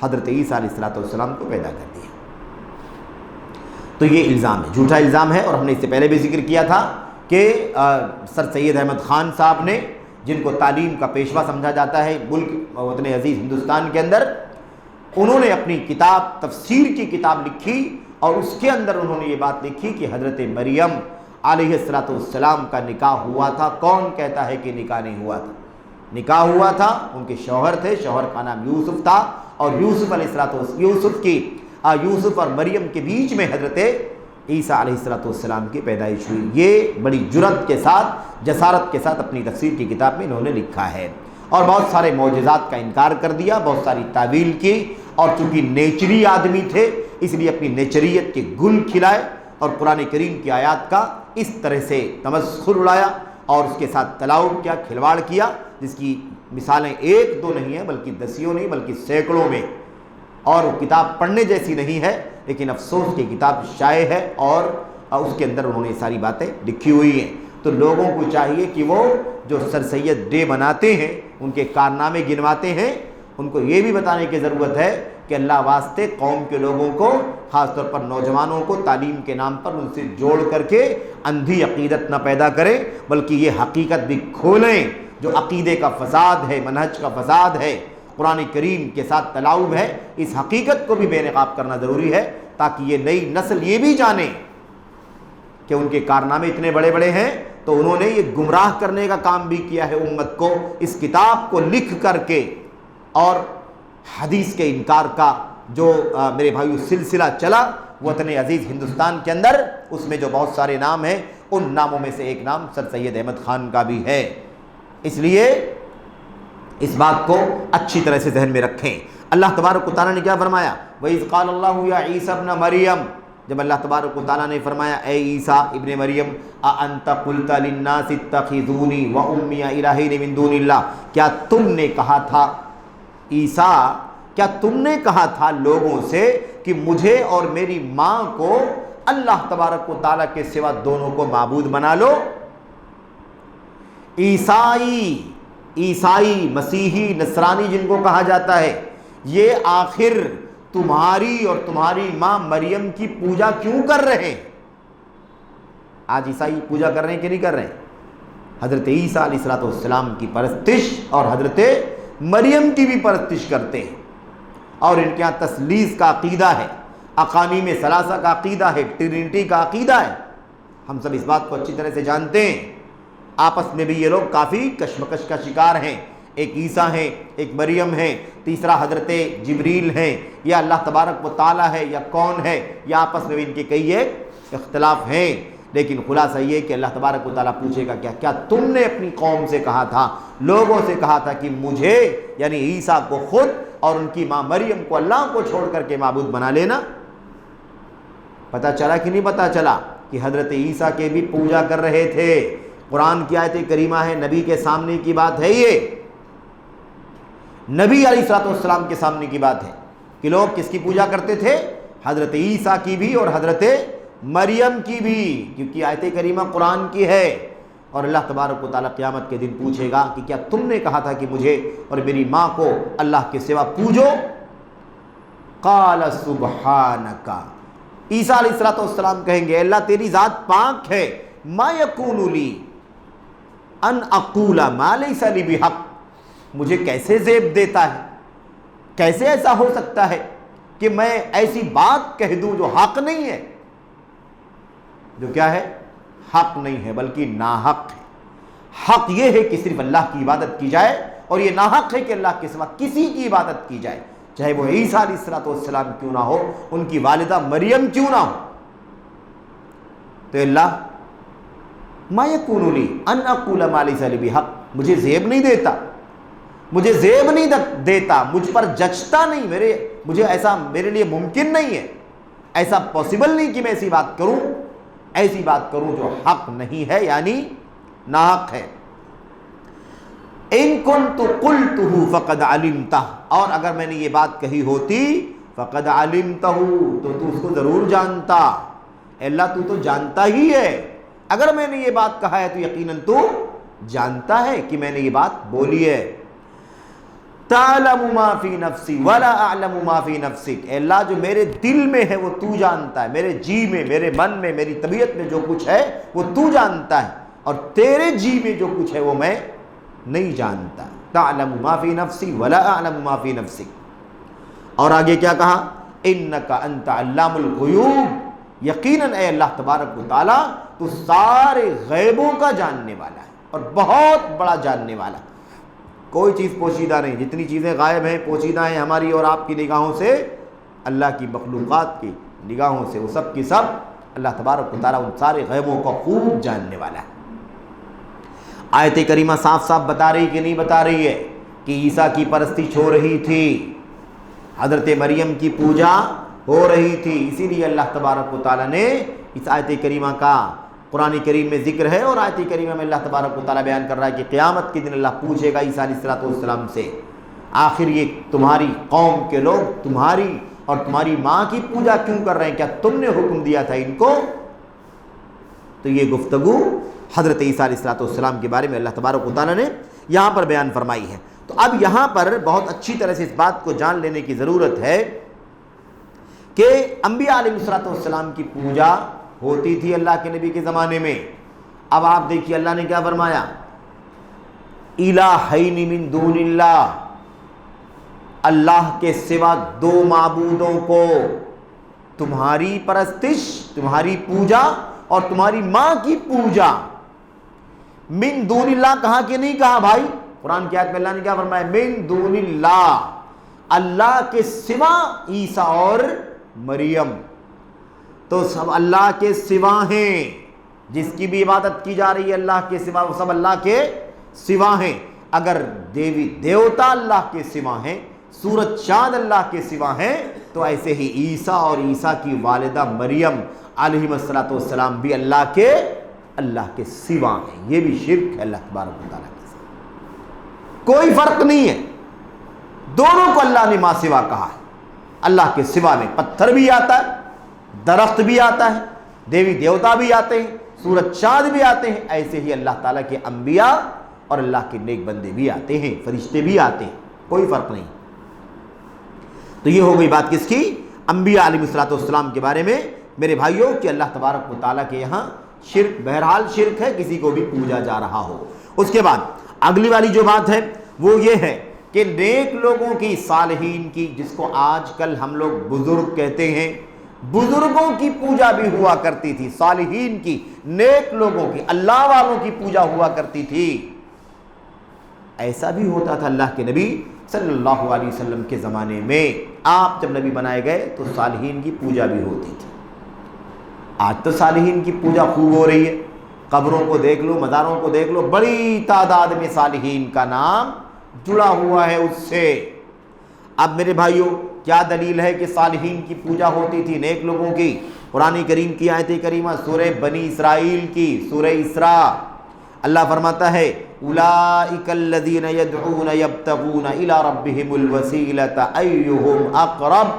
حضرت عیسیٰ علیہ السلام کو پیدا کر دیا۔ تو یہ الزام ہے، جھوٹا الزام ہے، اور ہم نے اس سے پہلے بھی ذکر کیا تھا کہ سر سید احمد خان صاحب نے، جن کو تعلیم کا پیشوا سمجھا جاتا ہے ملک وطن عزیز ہندوستان کے اندر، انہوں نے اپنی کتاب، تفسیر کی کتاب لکھی، اور اس کے اندر انہوں نے یہ بات لکھی کہ حضرت مریم علیہ السلام کا نکاح ہوا تھا۔ کون کہتا ہے کہ نکاح نہیں ہوا تھا؟ نکاح ہوا تھا، ان کے شوہر تھے، شوہر کا نام یوسف تھا، اور یوسف اور مریم کے بیچ میں حضرت عیسیٰ علیہ السلام کی پیدائش ہوئی۔ یہ بڑی جرأت کے ساتھ، جسارت کے ساتھ اپنی تفسیر کی کتاب میں انہوں نے لکھا ہے، اور بہت سارے معجزات کا انکار کر دیا، بہت ساری تعویل کی، اور چونکہ نیچری آدمی تھے اس لیے اپنی نیچریت کے گل کھلائے، اور قرآن کریم کی آیات کا اس طرح سے تمسخر اڑایا، اور اس کے ساتھ تلاؤ کیا، کھلواڑ کیا، جس کی مثالیں ایک دو نہیں ہیں بلکہ دسیوں نہیں بلکہ سینکڑوں میں، اور وہ کتاب پڑھنے جیسی نہیں ہے، لیکن افسوس کی کتاب شائع ہے، اور اس کے اندر انہوں نے ساری باتیں لکھی ہوئی ہیں۔ تو لوگوں کو چاہیے کہ وہ جو سر سید ڈے مناتے ہیں، ان کے کارنامے گنواتے ہیں، ان کو یہ بھی بتانے کی ضرورت ہے کہ اللہ واسطے قوم کے لوگوں کو، خاص طور پر نوجوانوں کو، تعلیم کے نام پر ان سے جوڑ کر کے اندھی عقیدت نہ پیدا کریں، بلکہ یہ حقیقت بھی کھولیں جو عقیدے کا فساد ہے، منہج کا فساد ہے، قرآن کریم کے ساتھ تلاعب ہے۔ اس حقیقت کو بھی بے نقاب کرنا ضروری ہے، تاکہ یہ نئی نسل یہ بھی جانے کہ ان کے کارنامے اتنے بڑے بڑے ہیں، تو انہوں نے یہ گمراہ کرنے کا کام بھی کیا ہے امت کو، اس کتاب کو لکھ کر کے، اور حدیث کے انکار کا جو میرے بھائیو سلسلہ چلا وطن عزیز ہندوستان کے اندر، اس میں جو بہت سارے نام ہیں، ان ناموں میں سے ایک نام سر سید احمد خان کا بھی ہے۔ اس لیے اس بات کو اچھی طرح سے ذہن میں رکھیں۔ اللہ تبارک و تعالیٰ نے کیا فرمایا؟ وَإِذْ قَالَ اللَّهُ يَا عِيسَى ابْنَ مَرْيَمَ، جب اللہ تبارک و تعالیٰ نے فرمایا اے عیسیٰ ابن مریم، أَأَنْتَ قُلْتَ لِلنَّاسِ اتَّخِذُونِي وَأُمِّيَ إِلَٰهَيْنِ مِن دُونِ اللَّهِ، کیا تم نے کہا تھا عیسیٰ، کیا تم نے کہا تھا لوگوں سے کہ مجھے اور میری ماں کو اللہ تبارک و تعالیٰ کے سوا دونوں کو معبود بنا لو؟ عیسائی، مسیحی، نصرانی جن کو کہا جاتا ہے، یہ آخر تمہاری اور تمہاری ماں مریم کی پوجا کیوں کر رہے ہیں؟ آج عیسائی پوجا کر رہے ہیں کہ نہیں کر رہے ہیں؟ حضرت عیسیٰ علیہ السلام کی پرستش اور حضرت مریم کی بھی پرستش کرتے ہیں، اور ان کے یہاں تثلیث کا عقیدہ ہے، اقانیم ثلاثہ کا عقیدہ ہے، ٹرینٹی کا عقیدہ ہے۔ ہم سب اس بات کو اچھی طرح سے جانتے ہیں۔ آپس میں بھی یہ لوگ کافی کشمکش کا شکار ہیں، ایک عیسیٰ ہیں، ایک مریم ہیں، تیسرا حضرت جبریل ہیں، یا اللہ تبارک و تعالیٰ ہے، یا کون ہے، یا آپس میں بھی ان کے کئی ایک اختلاف ہیں۔ لیکن خلاصہ یہ کہ اللہ تبارک و تعالیٰ پوچھے گا کیا تم نے اپنی قوم سے کہا تھا، لوگوں سے کہا تھا کہ مجھے یعنی عیسیٰ کو خود اور ان کی ماں مریم کو اللہ کو چھوڑ کر کے معبود بنا لینا؟ پتہ چلا کہ نہیں پتہ چلا کہ حضرت عیسیٰ کے بھی پوجا کر رہے تھے۔ قرآن کی آیت کریمہ ہے، نبی کے سامنے کی بات ہے، یہ نبی علیہ السلام کے سامنے کی بات ہے۔ کہ لوگ کس کی پوجا کرتے تھے؟ حضرت عیسیٰ کی بھی اور حضرت مریم کی بھی، کیونکہ آیت کریمہ قرآن کی ہے، اور اللہ تبارک و تعالیٰ قیامت کے دن پوچھے گا کہ کیا تم نے کہا تھا کہ مجھے اور میری ماں کو اللہ کے سوا پوجو؟ قال سبحانک، عیسیٰ علیہ السلام کہیں گے اللہ تیری ذات پاک ہے، ما یکون لی ان اقول ما لیس لی بحق، مجھے کیسے زیب دیتا ہے، کیسے ایسا ہو سکتا ہے کہ میں ایسی بات کہہ دوں جو حق نہیں ہے، جو کیا ہے؟ حق نہیں ہے بلکہ ناحق ہے۔ حق یہ ہے کہ صرف اللہ کی عبادت کی جائے، اور یہ ناحق ہے کہ اللہ کے سوا کسی کی عبادت کی جائے، چاہے وہ عیسیٰ علیہ السلام کیوں نہ ہو، ان کی والدہ مریم کیوں نہ ہو۔ تو اللہ ما یکون لی ان اقول ما لیس لی بحق، مجھے زیب نہیں دیتا، مجھے زیب نہیں دیتا، مجھ پر جچتا نہیں، مجھے ایسا میرے لیے ممکن نہیں ہے، ایسا پاسبل نہیں کہ میں ایسی بات کروں، ایسی بات کروں جو حق نہیں ہے، یعنی ناحق ہے۔ ان کنت قلتہ فقد علمتہ، اور اگر میں نے یہ بات کہی ہوتی فقد علمتہ، تو اس کو ضرور جانتا، اللہ تو جانتا ہی ہے، اگر میں نے یہ بات کہا ہے تو یقیناً تو جانتا ہے کہ میں نے یہ بات بولی ہے۔ تعلم ما فی نفسی ولا اعلم ما فی نفسک، اے اللہ جو میرے دل میں ہے وہ تو جانتا ہے، میرے جی میں، میرے من میں، میری طبیعت میں جو کچھ ہے وہ تو جانتا ہے، اور تیرے جی میں جو کچھ ہے وہ میں نہیں جانتا۔ تعلم ما فی نفسی ولا اعلم ما فی نفسک، اور آگے کیا کہا؟ انک انت علام الغیوب، یقیناً اے اللہ تبارک و تعالیٰ تو سارے غیبوں کا جاننے والا ہے، اور بہت بڑا جاننے والا، کوئی چیز پوشیدہ نہیں، جتنی چیزیں غائب ہیں پوشیدہ ہیں ہماری اور آپ کی نگاہوں سے، اللہ کی مخلوقات کی نگاہوں سے وہ سب کی سب اللہ تبارک و تعالیٰ ان سارے غیبوں کو خوب جاننے والا ہے۔ آیت کریمہ صاف صاف بتا رہی کہ نہیں بتا رہی ہے کہ عیسیٰ کی پرستش ہو رہی تھی، حضرت مریم کی پوجا ہو رہی تھی، اسی لیے اللہ تبارک و تعالیٰ نے اس آیت کریمہ کا قرآن کریم میں ذکر ہے، اور آیت کریمہ میں اللہ تبارک و تعالیٰ بیان کر رہا ہے کہ قیامت کے دن اللہ پوچھے گا عیسیٰ علیہ السلام سے، آخر یہ تمہاری قوم کے لوگ تمہاری اور تمہاری ماں کی پوجا کیوں کر رہے ہیں، کیا تم نے حکم دیا تھا ان کو؟ تو یہ گفتگو حضرت عیسیٰ علیہ السلام کے بارے میں اللہ تبارک و تعالیٰ نے یہاں پر بیان فرمائی ہے۔ تو اب یہاں پر بہت اچھی طرح سے اس بات کو جان لینے کی ضرورت ہے کہ انبیاء علیہ السلام کی پوجا ہوتی تھی اللہ کے نبی کے زمانے میں۔ اب آپ دیکھیے اللہ نے کیا فرمایا، الہین من دون اللہ، اللہ کے سوا دو معبودوں کو تمہاری پرستش، تمہاری پوجا اور تمہاری ماں کی پوجا، من دون اللہ کہا کہ نہیں کہا بھائی؟ قرآن کی آیت میں اللہ نے کیا فرمایا؟ من دون اللہ، اللہ کے سوا عیسیٰ اور مریم، تو سب اللہ کے سوا ہیں، جس کی بھی عبادت کی جا رہی ہے اللہ کے سوا وہ سب اللہ کے سوا ہیں۔ اگر دیوی دیوتا اللہ کے سوا ہیں، سورج چاند اللہ کے سوا ہیں، تو ایسے ہی عیسیٰ اور عیسیٰ کی والدہ مریم علیہ السلام بھی اللہ کے سوا ہیں۔ یہ بھی شرک ہے اللہ تبارک و تعالیٰ کے ساتھ، کوئی فرق نہیں ہے، دونوں کو اللہ نے ماں سوا کہا ہے۔ اللہ کے سوا میں پتھر بھی آتا ہے، درخت بھی آتا ہے، دیوی دیوتا بھی آتے ہیں، سورج چاند بھی آتے ہیں، ایسے ہی اللہ تعالیٰ کے انبیاء اور اللہ کے نیک بندے بھی آتے ہیں، فرشتے بھی آتے ہیں، کوئی فرق نہیں۔ تو یہ ہو گئی بات کس کی؟ انبیاء علیہ السلام کے بارے میں میرے بھائیوں، کہ اللہ تبارک و تعالیٰ کے یہاں شرک بہرحال شرک ہے، کسی کو بھی پوجا جا رہا ہو۔ اس کے بعد اگلی والی جو بات ہے وہ یہ ہے کہ نیک لوگوں کی، صالحین کی، جس کو آج کل ہم لوگ بزرگ کہتے ہیں، بزرگوں کی پوجا بھی ہوا کرتی تھی، صالحین کی، نیک لوگوں کی، اللہ والوں کی پوجا ہوا کرتی تھی۔ ایسا بھی ہوتا تھا اللہ کے نبی صلی اللہ علیہ وسلم کے زمانے میں، آپ جب نبی بنائے گئے تو صالحین کی پوجا بھی ہوتی تھی۔ آج تو صالحین کی پوجا خوب ہو رہی ہے، قبروں کو دیکھ لو، مزاروں کو دیکھ لو، بڑی تعداد میں صالحین کا نام جڑا ہوا ہے اس سے۔ اب میرے بھائیوں، کیا دلیل ہے کہ صالحین کی پوجا ہوتی تھی، نیک لوگوں کی؟ قرآن کریم کی آیت کریمہ سورہ بنی اسرائیل کی، سورہ اسراء، اللہ فرماتا ہے اولئک الذین یدعون یبتغون الی ربہم الوسیلۃ ایہم اقرب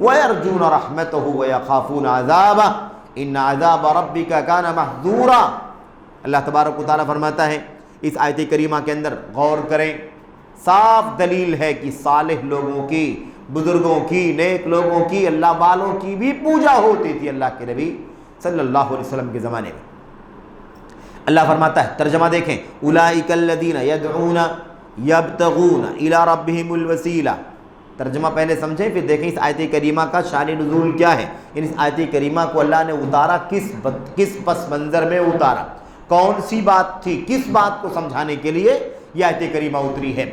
ویرجون رحمتہ ویخافون عذابہ ان عذاب ربک کان محذورا۔ اللہ تبارک و تعالیٰ فرماتا ہے اس آیت کریمہ کے اندر غور کریں، صاف دلیل ہے کہ صالح لوگوں کی، بزرگوں کی، نیک لوگوں کی، اللہ والوں کی بھی پوجا ہوتی تھی اللہ کے نبی صلی اللہ علیہ وسلم کے زمانے میں۔ اللہ فرماتا ہے، ترجمہ دیکھیں، اولئک الذین یدعون یبتغون الی ربہم الوسیلہ، ترجمہ پہلے سمجھیں پھر دیکھیں اس آیت کریمہ کا شان نزول کیا ہے۔ اس آیت کریمہ کو اللہ نے اتارا کس پس منظر میں اتارا، کون سی بات تھی، کس بات کو سمجھانے کے لیے یہ آیت کریمہ اتری ہے۔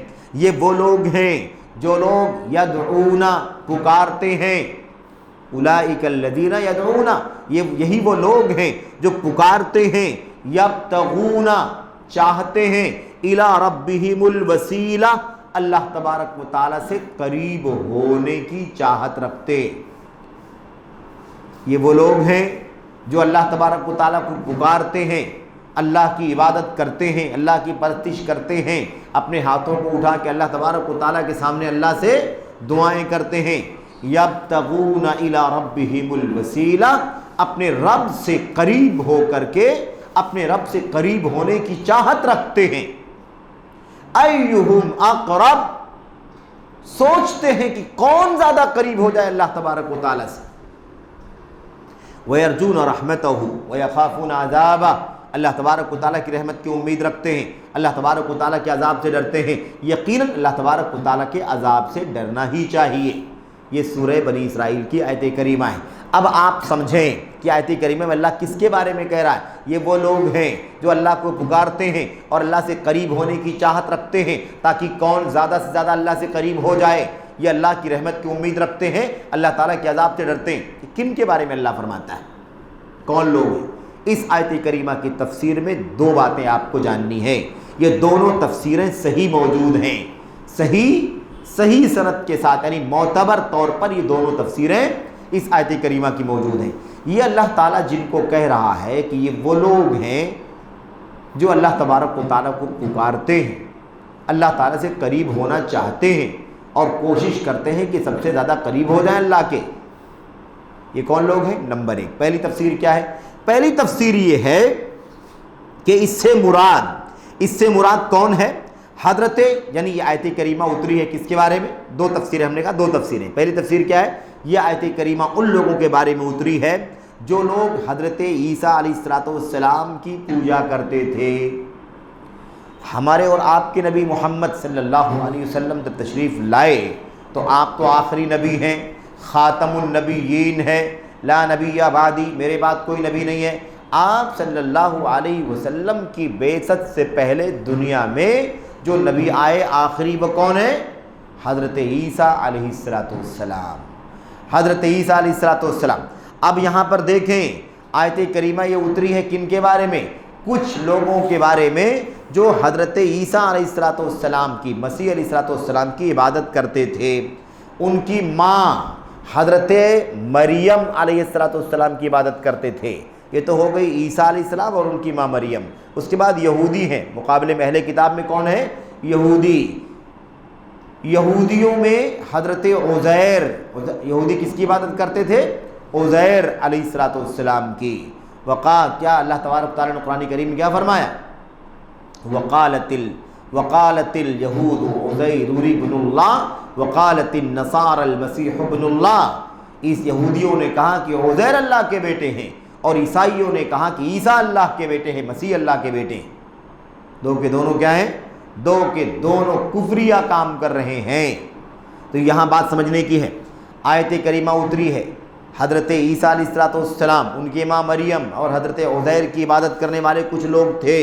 یہ وہ لوگ ہیں جو لوگ یدعون پکارتے ہیں، اولئک الذین یدعون، یہی وہ لوگ ہیں جو پکارتے ہیں، یبتغون چاہتے ہیں، الی ربہم الوسیلہ اللہ تبارک و تعالیٰ سے قریب ہونے کی چاہت رکھتے۔ یہ وہ لوگ ہیں جو اللہ تبارک و تعالیٰ کو پکارتے ہیں، اللہ کی عبادت کرتے ہیں، اللہ کی پرستش کرتے ہیں، اپنے ہاتھوں کو اٹھا کے اللہ تبارک و تعالیٰ کے سامنے اللہ سے دعائیں کرتے ہیں۔ یبتغون الی ربہم الوسیلہ، اپنے رب سے قریب ہو کر کے اپنے رب سے قریب ہونے کی چاہت رکھتے ہیں۔ ایہم اقرب، سوچتے ہیں کہ کون زیادہ قریب ہو جائے اللہ تبارک و تعالیٰ سے۔ وَيَرْجُونَ رَحْمَتَهُ وَيَخَافُونَ عَذَابَهُ، اللہ تبارک و تعالیٰ کی رحمت کی امید رکھتے ہیں، اللہ تبارک و تعالیٰ کے عذاب سے ڈرتے ہیں۔ یقیناً اللہ تبارک و تعالیٰ کے عذاب سے ڈرنا ہی چاہیے۔ یہ سورہ بنی اسرائیل کی آیت کریمہ ہے۔ اب آپ سمجھیں کہ آیت کریمہ میں اللہ کس کے بارے میں کہہ رہا ہے؟ یہ وہ لوگ ہیں جو اللہ کو پکارتے ہیں اور اللہ سے قریب ہونے کی چاہت رکھتے ہیں تاکہ کون زیادہ سے زیادہ اللہ سے قریب ہو جائے۔ یہ اللہ کی رحمت کی امید رکھتے ہیں، اللہ تعالیٰ کے عذاب سے ڈرتے ہیں۔ کن کے بارے میں اللہ فرماتا ہے؟ کون لوگ ہیں؟ اس آیت کریمہ کی تفسیر میں دو باتیں آپ کو جاننی ہیں۔ یہ دونوں تفسیریں صحیح موجود ہیں، صحیح سند کے ساتھ، یعنی معتبر طور پر یہ دونوں تفسیریں اس آیت کریمہ کی موجود ہیں۔ یہ اللہ تعالیٰ جن کو کہہ رہا ہے کہ یہ وہ لوگ ہیں جو اللہ تبارک و تعالیٰ کو پکارتے ہیں، اللہ تعالیٰ سے قریب ہونا چاہتے ہیں اور کوشش کرتے ہیں کہ سب سے زیادہ قریب ہو جائیں اللہ کے۔ یہ کون لوگ ہیں؟ نمبر ایک، پہلی تفسیر کیا ہے؟ پہلی تفسیر یہ ہے کہ اس سے مراد کون ہے؟ حضرت، یعنی یہ آیت کریمہ اتری ہے کس کے بارے میں؟ دو تفسیریں، ہم نے کہا دو تفسیریں۔ پہلی تفسیر کیا ہے؟ یہ آیت کریمہ ان لوگوں کے بارے میں اتری ہے جو لوگ حضرت عیسیٰ علیہ السلام کی پوجا کرتے تھے۔ ہمارے اور آپ کے نبی محمد صلی اللہ علیہ وسلم جب تشریف لائے تو آپ تو آخری نبی ہیں، خاتم النبیین ہے، لا نبی بعدی، میرے بعد کوئی نبی نہیں ہے۔ آپ صلی اللہ علیہ وسلم کی بعثت سے پہلے دنیا میں جو نبی آئے آخری وہ کون ہے؟ حضرت عیسیٰ علیہ السلام، حضرت عیسیٰ علیہ السلام۔ اب یہاں پر دیکھیں آیت کریمہ یہ اتری ہے کن کے بارے میں؟ کچھ لوگوں کے بارے میں جو حضرت عیسیٰ علیہ السلام کی، مسیح علیہ السلام کی عبادت کرتے تھے۔ ان کی ماں حضرت مریم علیہ السلام کی عبادت کرتے تھے۔ یہ تو ہو گئی عیسیٰ علیہ السلام اور ان کی ماں مریم۔ اس کے بعد یہودی ہیں، مقابلے میں اہل کتاب میں کون ہے؟ یہودی۔ یہودیوں میں حضرت عزیر، یہودی کس کی عبادت کرتے تھے؟ عزیر علیہ السلام کی۔ کیا اللہ تبارک تعالیٰ نے قرآن کریم میں کیا فرمایا؟ وقالت اليہود عزیر ابن اللہ وقالت النصارى المسیح ابن اللہ۔ اس یہودیوں نے کہا کہ عزیر اللہ کے بیٹے ہیں اور عیسائیوں نے کہا کہ عیسیٰ اللہ کے بیٹے ہیں، مسیح اللہ کے بیٹے ہیں۔ دو کے دونوں کیا ہیں؟ دو کے دونوں کفریہ کام کر رہے ہیں۔ تو یہاں بات سمجھنے کی ہے، آیت کریمہ اتری ہے، حضرت عیسیٰ علیہ السلام، ان کی ماں مریم اور حضرت عزیر کی عبادت کرنے والے کچھ لوگ تھے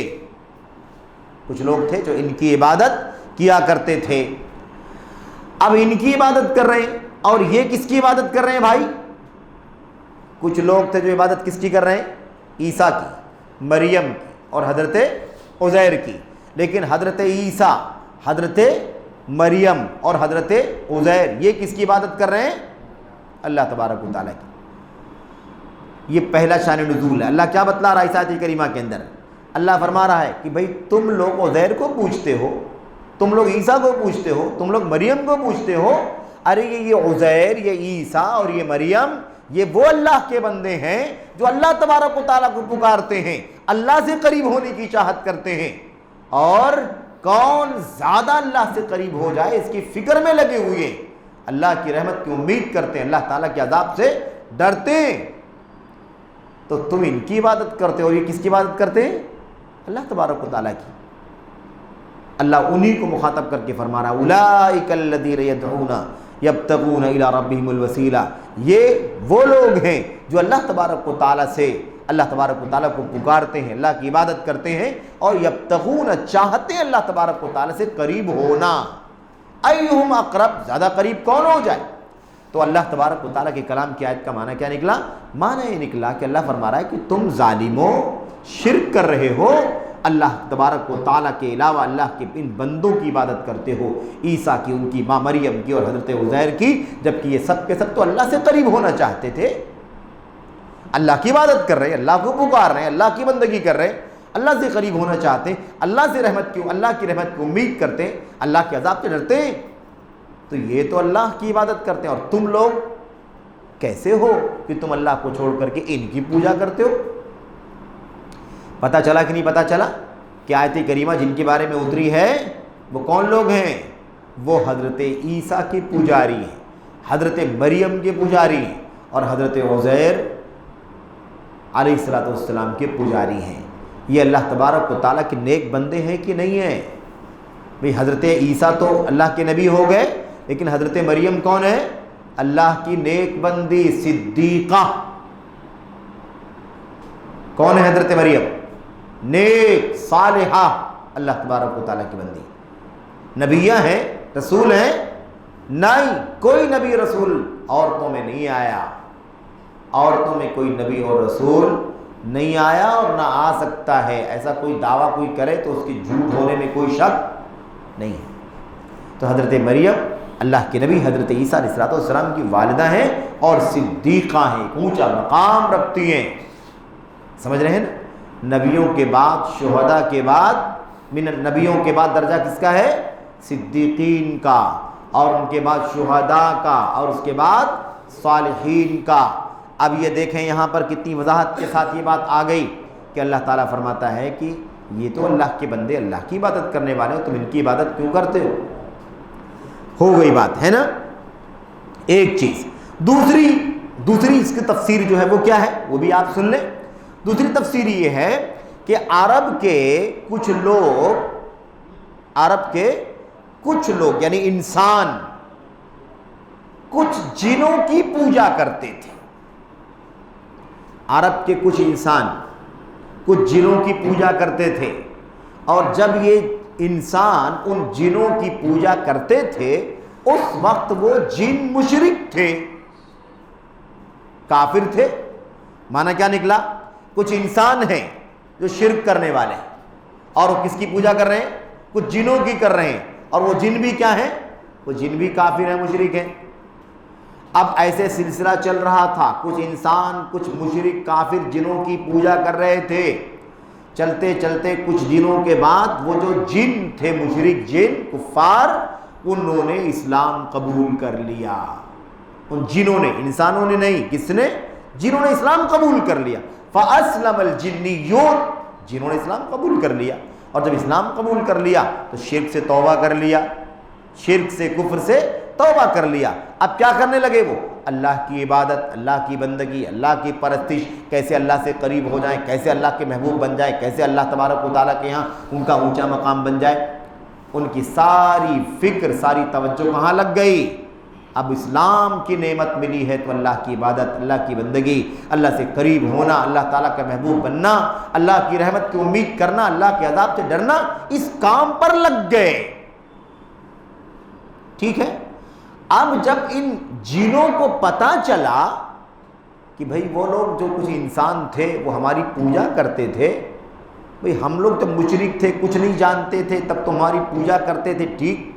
جو ان کی عبادت کیا کرتے تھے۔ اب ان کی عبادت کر رہے ہیں اور یہ کس کی عبادت کر رہے ہیں بھائی؟ کچھ لوگ تھے جو عبادت کس کی کر رہے ہیں؟ عیسیٰ کی، مریم کی اور حضرت عزیر کی۔ لیکن حضرت عیسیٰ، حضرت مریم اور حضرت عزیر یہ کس کی عبادت کر رہے ہیں؟ اللہ تبارک و تعالیٰ کی۔ یہ پہلا شان نزول ہے۔ اللہ کیا بتلا رہا ہے اس آیت کریمہ کے اندر؟ اللہ فرما رہا ہے کہ بھئی تم لوگ عزیر کو پوچھتے ہو، تم لوگ عیسیٰ کو پوچھتے ہو، تم لوگ مریم کو پوچھتے ہو، ارے یہ عزیر، یہ عیسیٰ اور یہ مریم، یہ وہ اللہ کے بندے ہیں جو اللہ تبارک و تعالیٰ کو پکارتے ہیں، اللہ سے قریب ہونے کی چاہت کرتے ہیں، اور کون زیادہ اللہ سے قریب ہو جائے اس کی فکر میں لگے ہوئے ہیں، اللہ کی رحمت کی امید کرتے ہیں، اللہ تعالیٰ کے عذاب سے ڈرتے ہیں۔ تو تم ان کی عبادت کرتے ہو، اور یہ کس کی عبادت کرتے ہیں؟ اللہ تبارک و تعالیٰ کی۔ اللہ انہی کو مخاطب کر کے فرما رہا ہے اولئک الذین یدعون یبتغون الی ربہم الوسیلہ، یہ وہ لوگ ہیں جو اللہ تبارک و تعالیٰ سے، اللہ تبارک و تعالیٰ کو پکارتے ہیں، اللہ کی عبادت کرتے ہیں، اور یبتغون چاہتے ہیں اللہ تبارک و تعالیٰ سے قریب ہونا، ایہم اقرب، زیادہ قریب کون ہو جائے۔ تو اللہ تبارک و تعالیٰ کے کلام کی آیت کا معنی کیا نکلا؟ معنی یہ نکلا کہ اللہ فرما رہا ہے کہ تم ظالموں شرک کر رہے ہو، اللہ تبارک و تعالیٰ کے علاوہ اللہ کے ان بندوں کی عبادت کرتے ہو، عیسیٰ کی، ان کی ماں مریم کی اور حضرت عزیر کی، جبکہ یہ سب کے سب تو اللہ سے قریب ہونا چاہتے تھے، اللہ کی عبادت کر رہے ہیں، اللہ کو پکار رہے ہیں، اللہ کی بندگی کر رہے ہیں، اللہ سے قریب ہونا چاہتے ہیں، اللہ سے رحمت کی، اللہ کی رحمت کی امید کرتے ہیں، اللہ کے عذاب سے ڈرتے ہیں۔ تو یہ تو اللہ کی عبادت کرتے ہیں، اور تم لوگ کیسے ہو کہ تم اللہ کو چھوڑ کر کے ان کی پوجا کرتے ہو؟ پتہ چلا کہ نہیں پتہ چلا کہ آیت کریمہ جن کے بارے میں اتری ہے وہ کون لوگ ہیں؟ وہ حضرت عیسیٰ کے پجاری ہیں، حضرت مریم کے پجاری ہیں، اور حضرت عزیر علیہ السلام کے پجاری ہیں۔ یہ اللہ تبارک و تعالیٰ کے نیک بندے ہیں کہ نہیں ہیں؟ بھئی حضرت عیسیٰ تو اللہ کے نبی ہو گئے، لیکن حضرت مریم کون ہے؟ اللہ کی نیک بندی، صدیقہ۔ کون ہے حضرت مریم؟ نیک صالحہ، اللہ تبارک و تعالیٰ کی بندی۔ نبیہ ہیں، رسول ہیں؟ نہیں، کوئی نبی رسول عورتوں میں نہیں آیا، عورتوں میں کوئی نبی اور رسول نہیں آیا اور نہ آ سکتا ہے۔ ایسا کوئی دعویٰ کوئی کرے تو اس کے جھوٹ ہونے میں کوئی شک نہیں ہے۔ تو حضرت مریم اللہ کے نبی حضرت عیسیٰ علیہ السلام کی والدہ ہیں اور صدیقہ ہیں، اونچا مقام رکھتی ہیں۔ سمجھ رہے ہیں نا؟ نبیوں کے بعد، شہداء کے بعد، نبیوں کے بعد درجہ کس کا ہے؟ صدیقین کا، اور ان کے بعد شہداء کا، اور اس کے بعد صالحین کا۔ اب یہ دیکھیں یہاں پر کتنی وضاحت کے ساتھ یہ بات آ گئی کہ اللہ تعالیٰ فرماتا ہے کہ یہ تو اللہ کے بندے، اللہ کی عبادت کرنے والے ہو، تم ان کی عبادت کیوں کرتے ہو گئی بات ہے نا؟ ایک چیز۔ دوسری اس کی تفسیر جو ہے وہ کیا ہے وہ بھی آپ سن لیں۔ دوسری تفسیر یہ ہے کہ عرب کے کچھ لوگ یعنی انسان کچھ جنوں کی پوجا کرتے تھے۔ عرب کے کچھ انسان کچھ جنوں کی پوجا کرتے تھے، اور جب یہ انسان ان جنوں کی پوجا کرتے تھے اس وقت وہ جن مشرک تھے، کافر تھے۔ معنی کیا نکلا؟ کچھ انسان ہیں جو شرک کرنے والے ہیں، اور وہ کس کی پوجا کر رہے ہیں؟ کچھ جنوں کی کر رہے ہیں، اور وہ جن بھی کیا ہیں؟ وہ جن بھی کافر ہیں، مشرک ہیں۔ اب ایسے سلسلہ چل رہا تھا، کچھ انسان کچھ مشرک کافر جنوں کی پوجا کر رہے تھے، چلتے چلتے کچھ دنوں کے بعد وہ جو جن تھے، مشرک جن کفار، انہوں نے اسلام قبول کر لیا۔ ان جنوں نے، انسانوں نے نہیں، کس نے؟ جنہوں نے اسلام قبول کر لیا۔ فَأَسْلَمَ الْجِنِّيُّونَ، جنہوں نے اسلام قبول کر لیا، اور جب اسلام قبول کر لیا تو شرک سے توبہ کر لیا، شرک سے، کفر سے توبہ کر لیا۔ اب کیا کرنے لگے؟ وہ اللہ کی عبادت، اللہ کی بندگی، اللہ کی پرستش، کیسے اللہ سے قریب ہو جائیں، کیسے اللہ کے محبوب بن جائیں، کیسے اللہ تبارک و تعالیٰ کے یہاں ان کا اونچا مقام بن جائے۔ ان کی ساری فکر، ساری توجہ کہاں لگ گئی؟ اب اسلام کی نعمت ملی ہے تو اللہ کی عبادت، اللہ کی بندگی، اللہ سے قریب ہونا، اللہ تعالیٰ کا محبوب بننا، اللہ کی رحمت کی امید کرنا، اللہ کے عذاب سے ڈرنا، اس کام پر لگ گئے۔ ٹھیک ہے؟ اب جب ان جنوں کو پتہ چلا کہ بھئی وہ لوگ جو کچھ انسان تھے وہ ہماری پوجا کرتے تھے، بھئی ہم لوگ جب مشرک تھے، کچھ نہیں جانتے تھے، تب تو ہماری پوجا کرتے تھے، ٹھیک،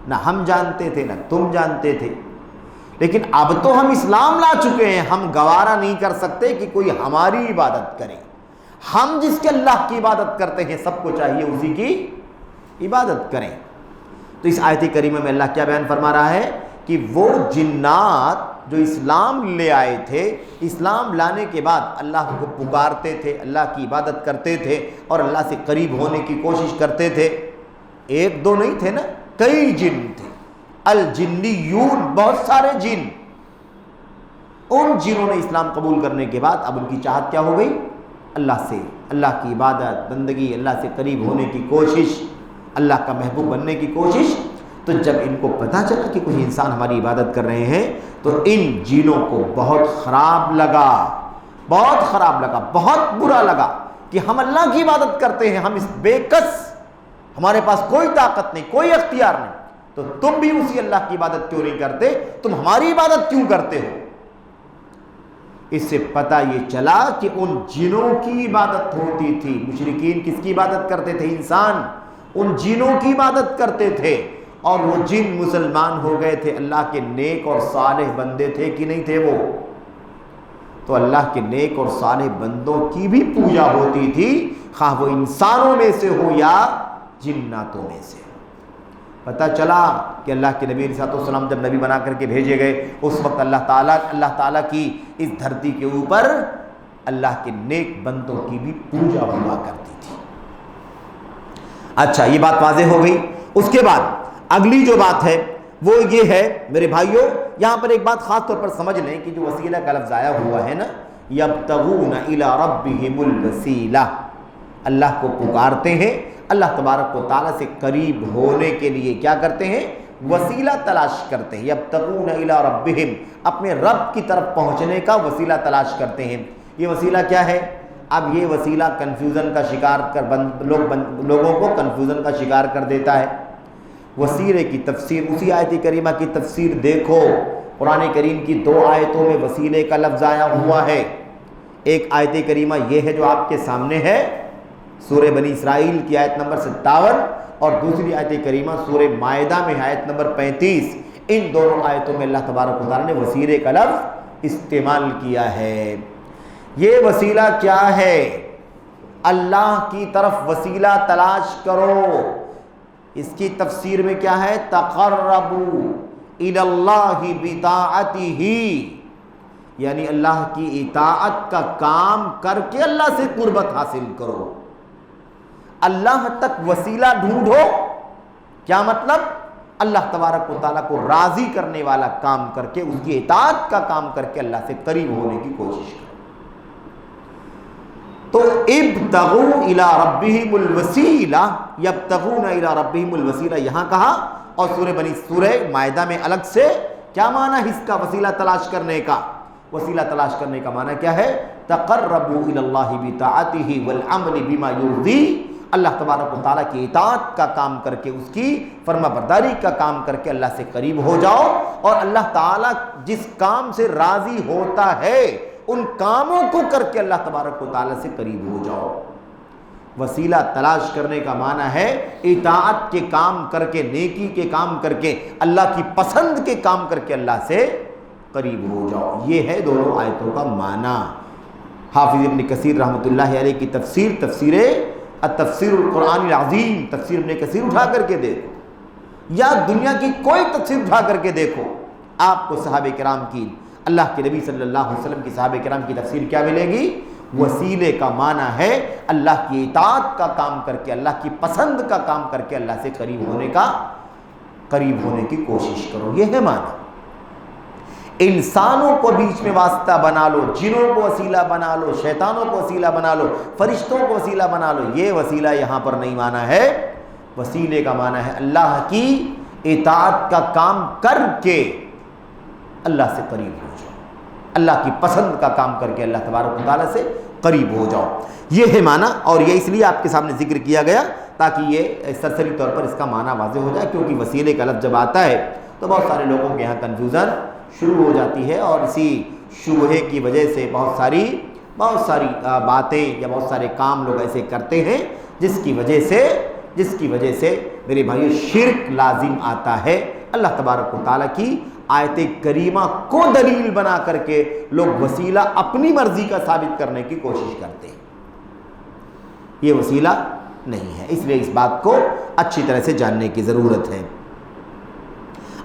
نہ ہم جانتے تھے نہ تم جانتے تھے، لیکن اب تو ہم اسلام لا چکے ہیں، ہم گوارا نہیں کر سکتے کہ کوئی ہماری عبادت کرے، ہم جس کے اللہ کی عبادت کرتے ہیں سب کو چاہیے اسی کی عبادت کریں۔ تو اس آیت کریمہ میں اللہ کیا بیان فرما رہا ہے کہ وہ جنات جو اسلام لے آئے تھے، اسلام لانے کے بعد اللہ کو پکارتے تھے، اللہ کی عبادت کرتے تھے اور اللہ سے قریب ہونے کی کوشش کرتے تھے، ایک دو نہیں تھے نا، کئی جن تھے، الجنیون، بہت سارے جن۔ ان جنہوں نے اسلام قبول کرنے کے بعد اب ان کی چاہت کیا ہو گئی؟ اللہ سے، اللہ کی عبادت بندگی، اللہ سے قریب ہونے کی کوشش، اللہ کا محبوب بننے کی کوشش۔ تو جب ان کو پتہ چلا کہ کچھ انسان ہماری عبادت کر رہے ہیں تو ان جنوں کو بہت خراب لگا، بہت برا لگا کہ ہم اللہ کی عبادت کرتے ہیں، ہم اس بے کس، ہمارے پاس کوئی طاقت نہیں، کوئی اختیار نہیں، تو تم بھی اسی اللہ کی عبادت کیوں نہیں کرتے؟ تم ہماری عبادت کیوں کرتے ہو؟ اس سے پتہ یہ چلا کہ ان جنوں کی عبادت ہوتی تھی۔ مشرکین کس کی عبادت کرتے تھے؟ انسان ان جنوں کی عبادت کرتے تھے، اور وہ جن مسلمان ہو گئے تھے، اللہ کے نیک اور صالح بندے تھے کہ نہیں تھے وہ؟ تو اللہ کے نیک اور صالح بندوں کی بھی پوجا ہوتی تھی، خواہ وہ انسانوں میں سے ہو یا جناتوں میں سے۔ پتہ چلا کہ اللہ کے نبی علیہ السلام جب نبی بنا کر کے بھیجے گئے، اس وقت اللہ تعالیٰ کی اس دھرتی کے اوپر اللہ کے نیک بندوں کی بھی پوجا ہوا کرتی تھی۔ اچھا، یہ بات واضح ہو گئی۔ اس کے بعد اگلی جو بات ہے وہ یہ ہے میرے بھائیوں، یہاں پر ایک بات خاص طور پر سمجھ لیں کہ جو وسیلہ کا لفظ آیا ہوا ہے نا، یبتغون الی ربہم الوسیلہ، اللہ کو پکارتے ہیں، اللہ تبارک و تعالیٰ سے قریب ہونے کے لیے کیا کرتے ہیں؟ وسیلہ تلاش کرتے ہیں۔ یبتغون الی ربہم، اپنے رب کی طرف پہنچنے کا وسیلہ تلاش کرتے ہیں۔ یہ وسیلہ کیا ہے؟ اب یہ وسیلہ کنفیوژن کا شکار لوگوں کو کنفیوژن کا شکار کر دیتا ہے۔ وسیلے کی تفسیر، اسی آیت کریمہ کی تفسیر دیکھو، قرآن کریم کی 2 آیتوں میں وسیلے کا لفظ آیا ہوا ہے۔ ایک آیت کریمہ یہ ہے جو آپ کے سامنے ہے، سورہ بنی اسرائیل کی آیت نمبر 57، اور دوسری آیت کریمہ سورہ مائدہ میں آیت نمبر 35۔ ان دونوں آیتوں میں اللہ تبارک و تعالیٰ نے وسیلے کا لفظ استعمال کیا ہے۔ یہ وسیلہ کیا ہے؟ اللہ کی طرف وسیلہ تلاش کرو۔ اس کی تفسیر میں کیا ہے؟ تقربوا الی اللہ بطاعتہ، یعنی اللہ کی اطاعت کا کام کر کے اللہ سے قربت حاصل کرو۔ اللہ تک وسیلہ ڈھونڈو، کیا مطلب؟ اللہ تبارک و تعالیٰ کو راضی کرنے والا کام کر کے، اس کی اطاعت کا کام کر کے اللہ سے قریب ہونے کی کوشش کرو۔ تو ابتغوا الی ربہم الوسیلہ، یبتغون الی ربہم الوسیلہ یہاں کہا، اور سورہ مائدہ میں الگ سے کیا معنی ہے اس کا وسیلہ تلاش کرنے کا؟ وسیلہ تلاش کرنے کا معنی کیا ہے؟ تقربوا الی اللہ بطاعتہ والعمل بما یرضی، اللہ تبارک و تعالیٰ کی اطاعت کا کام کر کے، اس کی فرما برداری کا کام کر کے اللہ سے قریب ہو جاؤ، اور اللہ تعالیٰ جس کام سے راضی ہوتا ہے ان کاموں کو کر کے اللہ تبارک و تعالیٰ سے قریب ہو جاؤ۔ وسیلہ تلاش کرنے کا معنی ہے اطاعت کے کام کر کے، نیکی کے کام کر کے، اللہ کی پسند کے کام کر کے اللہ سے قریب ہو جاؤ۔ یہ ہے دونوں آیتوں کا معنی۔ حافظ ابن کثیر رحمۃ اللہ علیہ کی تفسیر التفسیر القرآن العظیم، تفسیر ابن کثیر اٹھا کر کے دیکھو، یا دنیا کی کوئی تفسیر اٹھا کر کے دیکھو، آپ کو صحابہ کرام کی، اللہ کے نبی صلی اللہ علیہ وسلم کی صحابہ کرام کی تفسیر کیا ملے گی؟ وسیلے کا معنی ہے اللہ کی اطاعت کا کام کر کے، اللہ کی پسند کا کام کر کے اللہ سے قریب ہونے کی کوشش کرو۔ یہ ہے معنی۔ انسانوں کو بیچ میں واسطہ بنا لو، جنوں کو وسیلہ بنا لو، شیطانوں کو وسیلہ بنا لو، فرشتوں کو وسیلہ بنا لو، یہ وسیلہ یہاں پر نہیں مانا ہے۔ وسیلے کا معنی ہے اللہ کی اطاعت کا کام کر کے اللہ سے قریب ہو جاؤ، اللہ کی پسند کا کام کر کے اللہ تبارک و تعالیٰ سے قریب ہو جاؤ۔ یہ ہے معنی، اور یہ اس لیے آپ کے سامنے ذکر کیا گیا تاکہ یہ سرسری طور پر اس کا معنی واضح ہو جائے، کیونکہ وسیلے کا لفظ جب آتا ہے تو بہت سارے لوگوں کے یہاں کنفیوژن شروع ہو جاتی ہے، اور اسی شبہے کی وجہ سے بہت ساری باتیں یا بہت سارے کام لوگ ایسے کرتے ہیں جس کی وجہ سے میرے بھائیو شرک لازم آتا ہے۔ اللہ تبارک و تعالیٰ کی آیت کریمہ کو دلیل بنا کر کے لوگ وسیلہ اپنی مرضی کا ثابت کرنے کی کوشش کرتے ہیں۔ یہ وسیلہ نہیں ہے، اس لیے اس بات کو اچھی طرح سے جاننے کی ضرورت ہے۔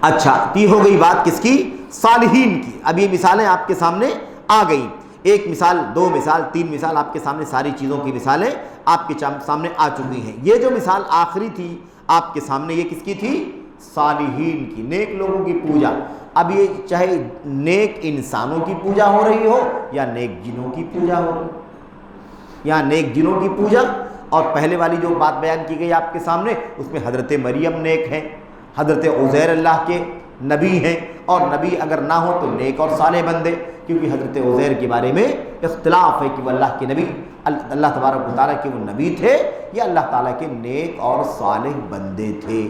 اچھا، یہ ہو گئی بات کس کی؟ صالحین کی۔ اب یہ مثالیں آپ کے سامنے آ گئی، ایک مثال، دو مثال، تین مثال، آپ کے سامنے ساری چیزوں کی مثالیں آپ کے سامنے آ چکی ہیں۔ یہ جو مثال آخری تھی آپ کے سامنے، یہ کس کی تھی؟ صالحین کی، نیک لوگوں کی پوجا۔ اب یہ چاہے نیک انسانوں کی پوجا ہو رہی ہو یا نیک جنوں کی پوجا ہو رہی ہو، یا نیک جنوں کی پوجا، اور پہلے والی جو بات بیان کی گئی آپ کے سامنے، اس میں حضرت مریم نیک ہیں، حضرت عزیر اللہ کے نبی ہیں، اور نبی اگر نہ ہو تو نیک اور صالح بندے، کیونکہ حضرت عزیر کے بارے میں اختلاف ہے کہ وہ اللہ کے نبی، اللہ تبارک و تعالیٰ کے وہ نبی تھے یا اللہ تعالیٰ کے نیک اور صالح بندے تھے۔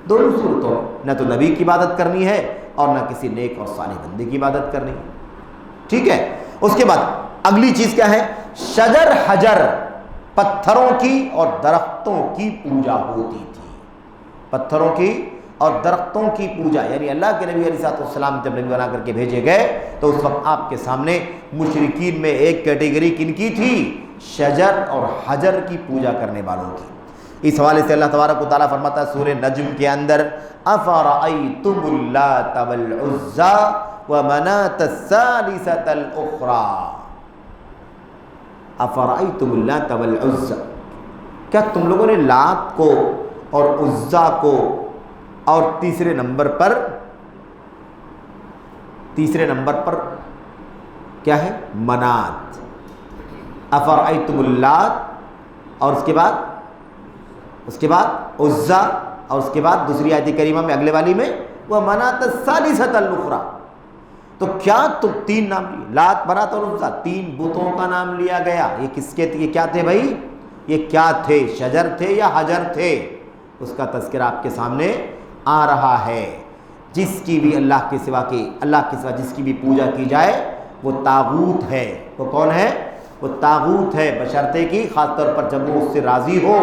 دونوں صورتوں میں نہ تو نبی کی عبادت کرنی ہے اور نہ کسی نیک اور صالح بندے کی عبادت کرنی ہے، ٹھیک ہے۔ اس کے بعد اگلی چیز کیا ہے؟ شجر حجر، پتھروں کی اور درختوں کی پوجا ہوتی تھی۔ پتھروں کی اور درختوں کی پوجا، یعنی اللہ کے نبی علیہ السلام جب نبی بنا کر کے بھیجے گئے تو اس وقت آپ کے سامنے مشرکین میں ایک کیٹیگری کن کی تھی؟ شجر اور حجر کی پوجا کرنے والوں کی۔ اس حوالے سے اللہ تبارک و تعالیٰ فرماتا ہے سورہ نجم کے اندر، افرأیتم اللات والعزی ومناۃ الثالثۃ الاخری، افرأیتم اللات والعزی، کیا تم لوگوں نے لات کو اور عزیٰ کو اور تیسرے نمبر پر کیا ہے؟ منات، افرأیتم اللات، اور اس کے بعد عزیٰ، اور اس کے بعد دوسری آیت کریمہ میں اگلے والی میں ومناۃ الثالثۃ الاخری، تو کیا تم تین نام لیے، لات منات اور عزیٰ، تین بتوں کا نام لیا گیا، یہ کس کے؟ یہ کیا تھے بھائی؟ یہ کیا تھے؟ شجر تھے یا حجر تھے؟ اس کا تذکرہ آپ کے سامنے آ رہا ہے۔ جس کی بھی اللہ کے سوا جس کی بھی پوجا کی جائے وہ طاغوت ہے۔ وہ کون ہے؟ وہ طاغوت ہے، بشرطے کی خاص طور پر جب وہ اس سے راضی ہو۔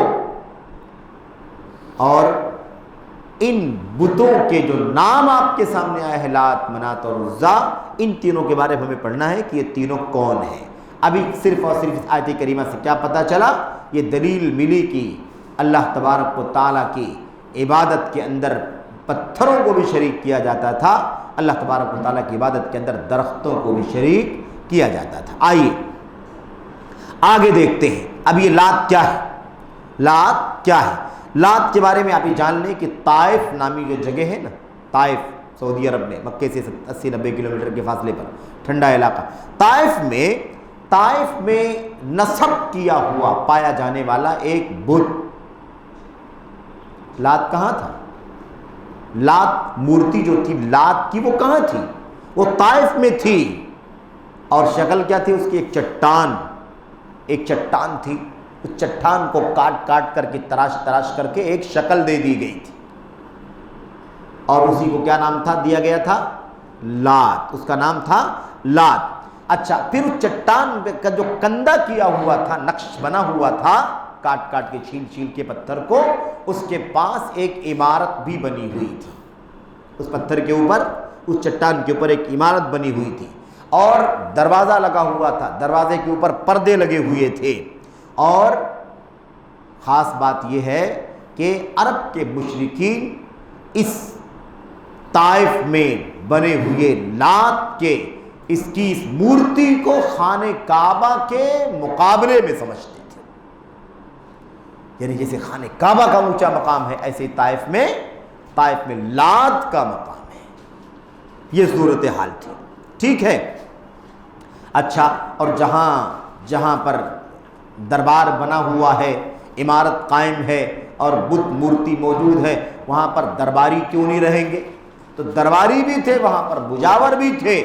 اور ان بتوں کے جو نام آپ کے سامنے آئے ہیں، لات منات اور عزیٰ، ان تینوں کے بارے میں ہمیں پڑھنا ہے کہ یہ تینوں کون ہیں۔ ابھی صرف اور صرف آیت کریمہ سے کیا پتہ چلا؟ یہ دلیل ملی کہ اللہ تبارک و تعالیٰ کی عبادت کے اندر پتھروں کو بھی شریک کیا جاتا تھا، اللہ تبارک و تعالیٰ کی عبادت کے اندر درختوں کو بھی شریک کیا جاتا تھا۔ آئیے آگے دیکھتے ہیں، اب یہ لات کیا ہے؟ لات کیا ہے؟ لات کے بارے میں آپ یہ جان لیں کہ طائف نامی جو جگہ ہے نا، طائف سعودی عرب میں، مکے سے 80-90 کلومیٹر کے فاصلے پر، ٹھنڈا علاقہ، طائف میں نصب کیا ہوا پایا جانے والا ایک بت، لات کہاں تھا؟ لات مورتی جو تھی لات کی، وہ کہاں تھی؟ وہ طائف میں تھی، اور شکل کیا تھی اس کی؟ ایک چٹان تھی، اس چٹان کو کاٹ کر کے تراش کر کے ایک شکل دے دی گئی تھی، اور اسی کو کیا نام دیا گیا تھا؟ لات، اس کا نام تھا لات۔ اچھا، پھر اس چٹان کا جو کندہ کیا ہوا تھا، نقش بنا ہوا تھا، کاٹ کے چھیل کے پتھر کو، اس کے پاس ایک عمارت بھی بنی ہوئی تھی، اس پتھر کے اوپر، اس چٹان کے اوپر ایک عمارت بنی ہوئی تھی، اور دروازہ لگا ہوا تھا، دروازے کے اوپر پردے لگے ہوئے تھے۔ اور خاص بات یہ ہے کہ عرب کے مشرکین اس طائف میں بنے ہوئے لات کے اس مورتی کو خانہ کعبہ کے مقابلے میں سمجھتے تھے، یعنی جیسے خانہ کعبہ کا اونچا مقام ہے، ایسے طائف میں لات کا مقام ہے۔ یہ صورتحال تھی، ٹھیک ہے۔ اچھا، اور جہاں پر دربار بنا ہوا ہے، عمارت قائم ہے اور بت مورتی موجود ہے، وہاں پر درباری کیوں نہیں رہیں گے؟ تو درباری بھی تھے وہاں پر، مجاور بھی تھے،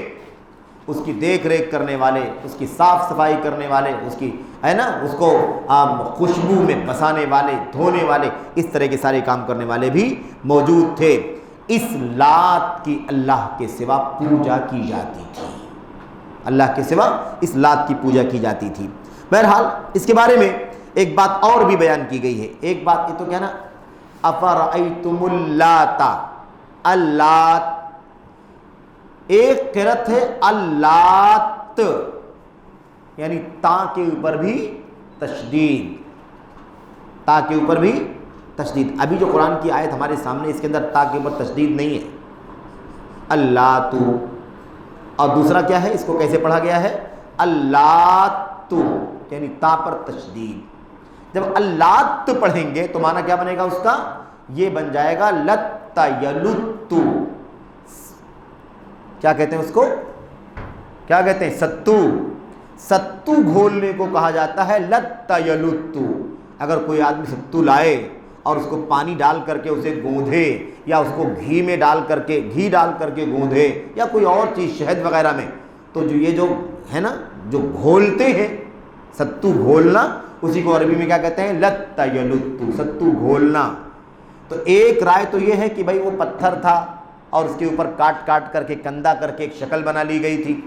اس کی دیکھ ریکھ کرنے والے، اس کی صاف صفائی کرنے والے، اس کی اس کو خوشبو میں بسانے والے، دھونے والے، اس طرح کے سارے کام کرنے والے بھی موجود تھے۔ اس لات کی اللہ کے سوا پوجا کی جاتی تھی، اللہ کے سوا اس لات کی پوجا کی جاتی تھی۔ بہرحال اس کے بارے میں ایک بات اور بھی بیان کی گئی ہے، ایک بات یہ تو کیا نا، افرأیتم اللات، اللات، ایک قرأت ہے اللات، یعنی تا کے اوپر بھی تشدید، تا کے اوپر بھی تشدید. ابھی جو قرآن کی آیت ہمارے سامنے اس کے اندر تا کے اوپر تشدید نہیں ہے. اللہ تو، اور دوسرا کیا ہے، اس کو کیسے پڑھا گیا ہے، اللہ تو، یعنی تا پر تشدید. جب اللہ پڑھیں گے تو معنی کیا بنے گا اس کا، یہ بن جائے گا لت یلت. کیا کہتے ہیں اس کو، کیا کہتے ہیں، ستو. ستو گھولنے کو کہا جاتا ہے لت یلت. اگر کوئی آدمی ستو لائے اور اس کو پانی ڈال کر کے اسے گوندھے، یا اس کو گھی میں ڈال کر کے، گھی ڈال کر کے گوندھے، یا کوئی اور چیز شہد وغیرہ میں، تو جو یہ جو ہے نا، جو گھولتے ہیں، ستو گھولنا، اسی کو عربی میں کیا کہتے ہیں، لت یلت، ستو گھولنا. تو ایک رائے تو یہ ہے کہ بھائی وہ پتھر تھا اور اس کے اوپر کاٹ کاٹ کر کے، کندہ کر کے ایک شکل بنا لی گئی تھی.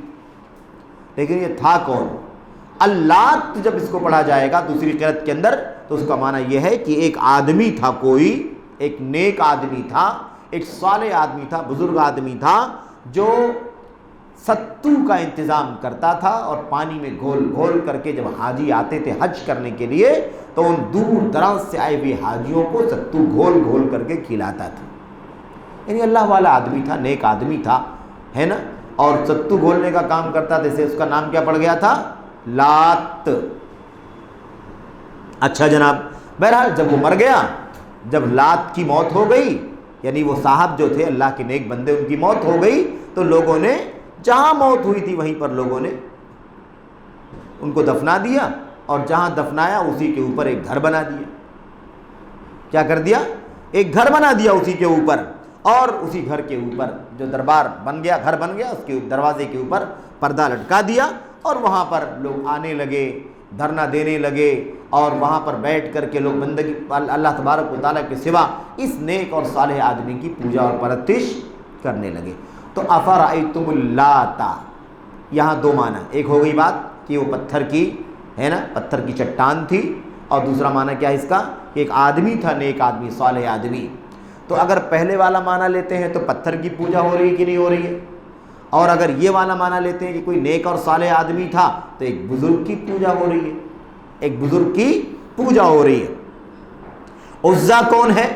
لیکن یہ تھا کون، اللہ. جب اس کو پڑھا جائے گا دوسری قرأت کے اندر تو اس کا معنی یہ ہے کہ ایک آدمی تھا، کوئی ایک نیک آدمی تھا، ایک صالح آدمی تھا، بزرگ آدمی تھا، جو ستو کا انتظام کرتا تھا اور پانی میں گھول گھول کر کے جب حاجی آتے تھے حج کرنے کے لیے تو ان دور دراز سے آئے ہوئے حاجیوں کو ستو گھول گھول کر کے کھلاتا تھا. یعنی اللہ والا آدمی تھا، نیک آدمی تھا، ہے نا. اور ستو گھولنے کا کام کرتا تھا، اسے اس کا نام کیا پڑ گیا تھا، لات. اچھا جناب، بہرحال جب وہ مر گیا، جب لات کی موت ہو گئی، یعنی وہ صاحب جو تھے اللہ کے نیک بندے، ان کی موت ہو گئی، تو لوگوں نے جہاں موت ہوئی تھی وہیں پر لوگوں نے ان کو دفنا دیا، اور جہاں دفنایا اسی کے اوپر ایک گھر بنا دیا. کیا کر دیا، ایک گھر بنا دیا اسی کے اوپر، اور اسی گھر کے اوپر جو دربار بن گیا، گھر بن گیا، اس کے دروازے کے اوپر پردہ لٹکا دیا، اور وہاں پر لوگ آنے لگے، دھرنا دینے لگے، اور وہاں پر بیٹھ کر کے لوگ بندگی اللہ تبارک و تعالیٰ کے سوا اس نیک اور صالح آدمی کی پوجا اور پرستش کرنے لگے. تو افرأیتم اللات، یہاں دو معنی، ایک ہو گئی بات کہ وہ پتھر کی ہے نا، پتھر کی چٹان تھی، اور دوسرا معنی کیا ہے اس کا، کہ ایک آدمی تھا، نیک آدمی، صالح آدمی. تو اگر پہلے والا معنی لیتے ہیں تو پتھر کی پوجا ہو رہی ہے کہ نہیں ہو رہی ہے، اور اگر یہ والا معنی لیتے ہیں کہ کوئی نیک اور صالح آدمی تھا تو ایک بزرگ کی پوجا ہو رہی ہے، ایک بزرگ کی پوجا ہو رہی ہے. عزا کون ہے،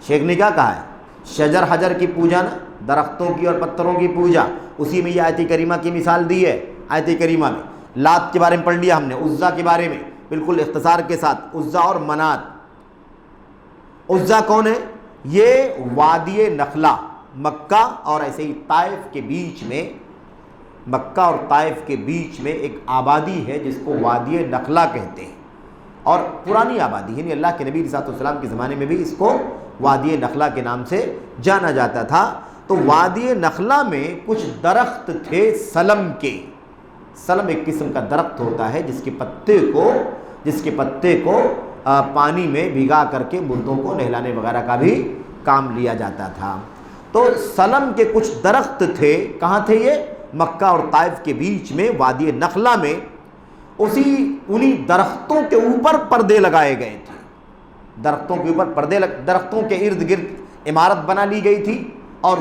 شیخ نے کیا کہا ہے، شجر حجر کی پوجا نا، درختوں کی اور پتھروں کی پوجا، اسی میں یہ آیت کریمہ کی مثال دی ہے. آیت کریمہ میں لات کے بارے میں پڑھ لیا ہم نے، عزا کے بارے میں بالکل اختصار کے ساتھ، عزا اور منات. عزا کون ہے، یہ وادی نخلا، مکہ اور ایسے ہی طائف کے بیچ میں، مکہ اور طائف کے بیچ میں ایک آبادی ہے جس کو وادی نخلا کہتے ہیں، اور پرانی آبادی ہے، یعنی اللہ کے نبی صلی اللہ علیہ وسلم کے زمانے میں بھی اس کو وادی نخلا کے نام سے جانا جاتا تھا. تو وادی نخلا میں کچھ درخت تھے سلم کے. سلم ایک قسم کا درخت ہوتا ہے جس کے پتے کو پانی میں بھگا کر کے مردوں کو نہلانے وغیرہ کا بھی کام لیا جاتا تھا. تو سلم کے کچھ درخت تھے، کہاں تھے یہ، مکہ اور طائف کے بیچ میں وادی نخلا میں. انہی درختوں کے اوپر پردے لگائے گئے تھے، درختوں کے اوپر پردے درختوں کے ارد گرد عمارت بنا لی گئی تھی، اور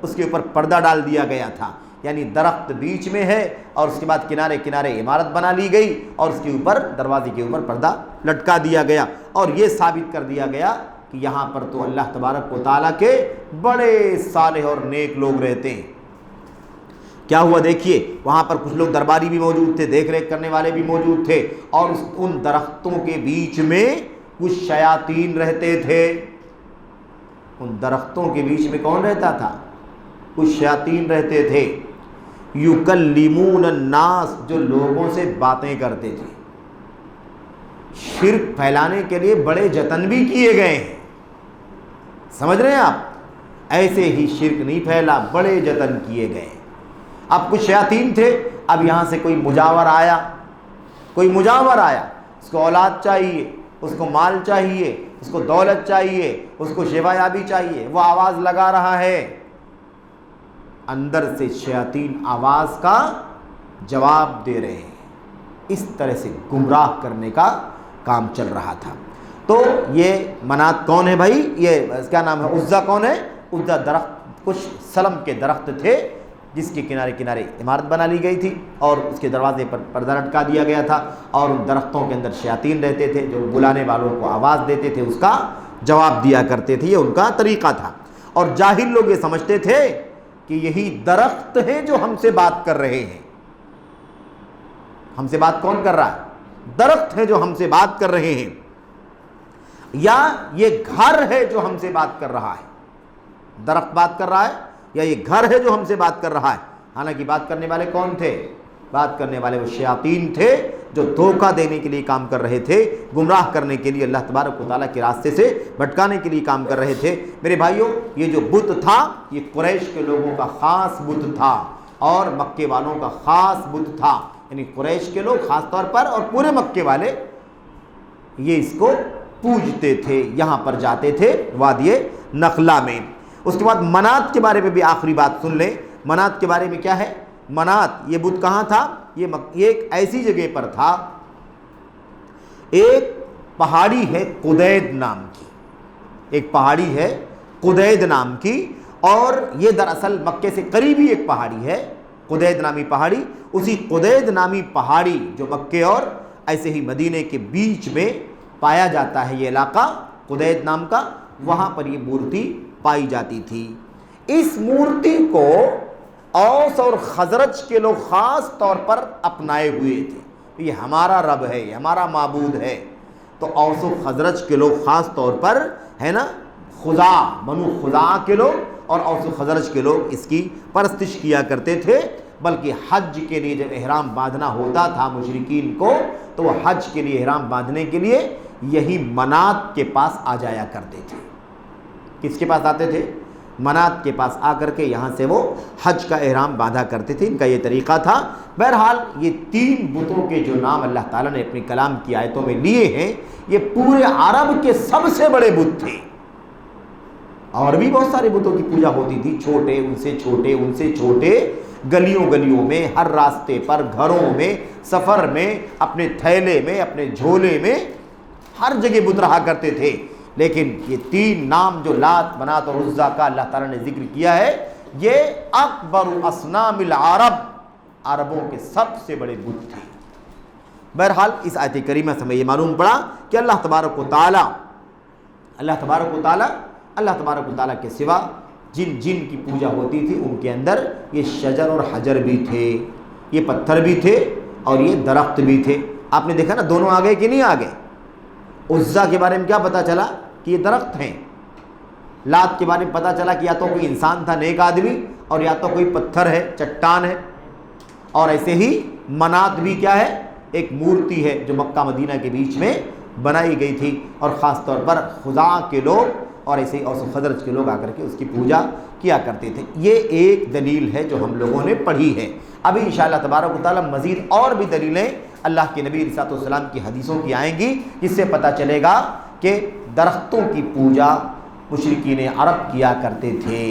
اس کے اوپر پردہ ڈال دیا گیا تھا. یعنی درخت بیچ میں ہے اور اس کے بعد کنارے کنارے عمارت بنا لی گئی، اور اس کے اوپر دروازے کے اوپر پردہ لٹکا دیا گیا، اور یہ ثابت کر دیا گیا کہ یہاں پر تو اللہ تبارک و تعالیٰ کے بڑے صالح اور نیک لوگ رہتے ہیں. کیا ہوا دیکھیے، وہاں پر کچھ لوگ درباری بھی موجود تھے، دیکھ ریکھ کرنے والے بھی موجود تھے، اور ان درختوں کے بیچ میں کچھ شیاطین رہتے تھے. ان درختوں کے بیچ میں کون رہتا تھا، کچھ شیاطین رہتے تھے. یکلمون الناس، جو لوگوں سے باتیں کرتے تھے. شرک پھیلانے کے لیے بڑے جتن بھی کیے گئے ہیں، سمجھ رہے ہیں آپ، ایسے ہی شرک نہیں پھیلا، بڑے جتن کیے گئے. اب کچھ شیاطین تھے، اب یہاں سے کوئی مجاور آیا، اس کو اولاد چاہیے، اس کو مال چاہیے، اس کو دولت چاہیے، اس کو شفا یابی چاہیے، وہ آواز لگا رہا ہے. اندر سے شیاطین آواز کا جواب دے رہے ہیں. اس طرح سے گمراہ کرنے کا کام چل رہا تھا. تو یہ منات کون ہے بھائی، یہ کیا نام ہے، عزا کون ہے. عزا درخت، کچھ سلم کے درخت تھے جس کے کنارے کنارے عمارت بنا لی گئی تھی اور اس کے دروازے پر پردہ لٹکا دیا گیا تھا، اور ان درختوں کے اندر شیاطین رہتے تھے جو بلانے والوں کو آواز دیتے تھے، اس کا جواب دیا کرتے تھے۔ یہ ان کا طریقہ تھا، اور جاہل لوگ یہ سمجھتے تھے کہ یہی درخت ہیں جو ہم سے بات کر رہے ہیں۔ ہم سے بات کون کر رہا ہے؟ درخت ہے جو ہم سے بات کر رہے ہیں، یا یہ گھر ہے جو ہم سے بات کر رہا ہے۔ درخت بات کر رہا ہے یا یہ گھر ہے جو ہم سے بات کر رہا ہے؟ حالانکہ بات کرنے والے کون تھے؟ بات کرنے والے وہ شیاطین تھے جو دھوکہ دینے کے لیے کام کر رہے تھے، گمراہ کرنے کے لیے، اللہ تبارک و تعالیٰ کے راستے سے بھٹکانے کے لیے کام کر رہے تھے۔ میرے بھائیوں، یہ جو بت تھا یہ قریش کے لوگوں کا خاص بت تھا اور مکے والوں کا خاص بت تھا، یعنی قریش کے لوگ خاص طور پر اور پورے مکے والے یہ اس کو پوجتے تھے، یہاں پر جاتے تھے وادی نخلا میں۔ اس کے بعد منات کے بارے میں بھی آخری بات سن لیں۔ منات کے بارے میں کیا ہے؟ منات یہ بت کہاں تھا؟ یہ ایک ایسی جگہ پر تھا، ایک پہاڑی ہے قدید نام کی، ایک پہاڑی ہے قدید نام کی، اور یہ دراصل مکے سے قریبی ایک پہاڑی ہے، قدید نامی پہاڑی۔ اسی قدید نامی پہاڑی جو مکے اور ایسے ہی مدینے کے بیچ میں پایا جاتا ہے، یہ علاقہ قدید نام کا، وہاں پر یہ مورتی پائی جاتی تھی۔ اس مورتی کو اوس اور خزرج کے لوگ خاص طور پر اپنائے ہوئے تھے، یہ ہمارا رب ہے، یہ ہمارا معبود ہے۔ تو اوس و خزرج کے لوگ خاص طور پر ہے نا، خزاع، بنو خزاع کے لوگ اور اوس و خزرج کے لوگ اس کی پرستش کیا کرتے تھے۔ بلکہ حج کے لیے جب احرام باندھنا ہوتا تھا مشرکین کو، تو وہ حج کے لیے احرام باندھنے کے لیے یہی منات کے پاس آ جایا کرتے تھے۔ کس کے پاس آتے تھے؟ منات کے پاس آ کر کے یہاں سے وہ حج کا احرام باندھا کرتے تھے۔ ان کا یہ طریقہ تھا۔ بہرحال یہ تین بتوں کے جو نام اللہ تعالیٰ نے اپنے کلام کی آیتوں میں لیے ہیں، یہ پورے عرب کے سب سے بڑے بت تھے۔ اور بھی بہت سارے بتوں کی پوجا ہوتی تھی، چھوٹے، ان سے چھوٹے، ان سے چھوٹے، گلیوں گلیوں میں، ہر راستے پر، گھروں میں، سفر میں، اپنے تھیلے میں، اپنے جھولے میں، ہر جگہ بت رہا کرتے تھے۔ لیکن یہ تین نام جو لات، منات اور عزا کا اللہ تعالیٰ نے ذکر کیا ہے، یہ اکبر اصنام العرب، عربوں کے سب سے بڑے بت تھے۔ بہرحال اس آیت کریمہ سے ہمیں یہ معلوم پڑا کہ اللہ تبارک و تعالیٰ کے سوا جن کی پوجا ہوتی تھی ان کے اندر یہ شجر اور حجر بھی تھے، یہ پتھر بھی تھے اور یہ درخت بھی تھے۔ آپ نے دیکھا نا دونوں آگے کہ نہیں آگے؟ عزا کے بارے میں کیا پتہ چلا کہ یہ درخت ہیں، لات کے بارے میں پتہ چلا کہ یا تو کوئی انسان تھا، نیک آدمی، اور یا تو کوئی پتھر ہے، چٹان ہے، اور ایسے ہی منات بھی کیا ہے؟ ایک مورتی ہے جو مکہ مدینہ کے بیچ میں بنائی گئی تھی، اور خاص طور پر خزاع کے لوگ اور ایسے ہی اوس و خزرج کے لوگ آ کر کے اس کی پوجا کیا کرتے تھے۔ یہ ایک دلیل ہے جو ہم لوگوں نے پڑھی ہے۔ ابھی انشاءاللہ تبارک و تعالیٰ مزید اور بھی دلیلیں اللہ کے نبی علیہ الصلوۃ والسلام کی حدیثوں کی آئیں گی، جس سے پتہ چلے گا کہ درختوں کی پوجا مشرکین عرب کیا کرتے تھے۔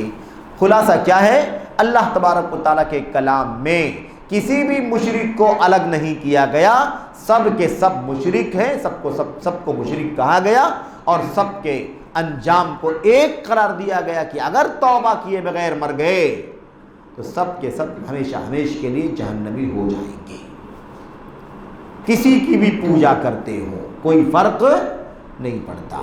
خلاصہ کیا ہے؟ اللہ تبارک و تعالیٰ کے کلام میں کسی بھی مشرک کو الگ نہیں کیا گیا، سب کے سب مشرک ہیں، سب کو مشرک کہا گیا، اور سب کے انجام کو ایک قرار دیا گیا کہ اگر توبہ کیے بغیر مر گئے تو سب کے سب ہمیشہ ہمیشہ کے لیے جہنمی ہو جائیں گے۔ کسی کی بھی پوجا کرتے ہو کوئی فرق نہیں پڑتا۔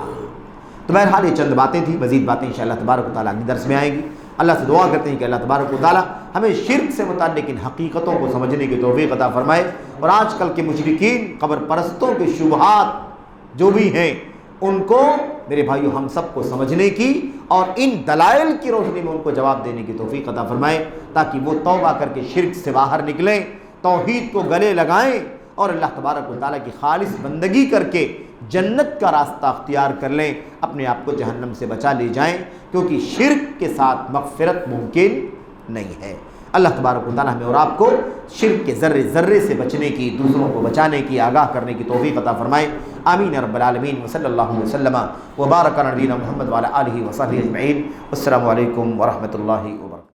تو بہرحال یہ چند باتیں تھیں، مزید باتیں انشاءاللہ تبارک و تعالیٰ اگلی درس میں آئیں گی۔ اللہ سے دعا کرتے ہیں کہ اللہ تبارک و تعالیٰ ہمیں شرک سے متعلق ان حقیقتوں کو سمجھنے کی توفیق عطا فرمائے، اور آج کل کے مشرکین، قبر پرستوں کے شبہات جو بھی ہیں ان کو میرے بھائیو ہم سب کو سمجھنے کی اور ان دلائل کی روشنی میں ان کو جواب دینے کی توفیق عطا فرمائے، تاکہ وہ توبہ کر کے شرک سے باہر نکلیں، توحید کو گلے لگائیں اور اللہ تبارک و تعالیٰ کی خالص بندگی کر کے جنت کا راستہ اختیار کر لیں، اپنے آپ کو جہنم سے بچا لے جائیں، کیونکہ شرک کے ساتھ مغفرت ممکن نہیں ہے۔ اللہ تبارک و تعالیٰ ہمیں اور آپ کو شرک کے ذرے ذرے سے بچنے کی، دوسروں کو بچانے کی، آگاہ کرنے کی توفیق عطا فرمائے۔ آمین رب العالمین، وصلی اللہ وسلم وبارک علی نبینا محمد وعلی آلہ وصحبہ اجمعین۔ السلام علیکم ورحمۃ اللہ وبرکاتہ۔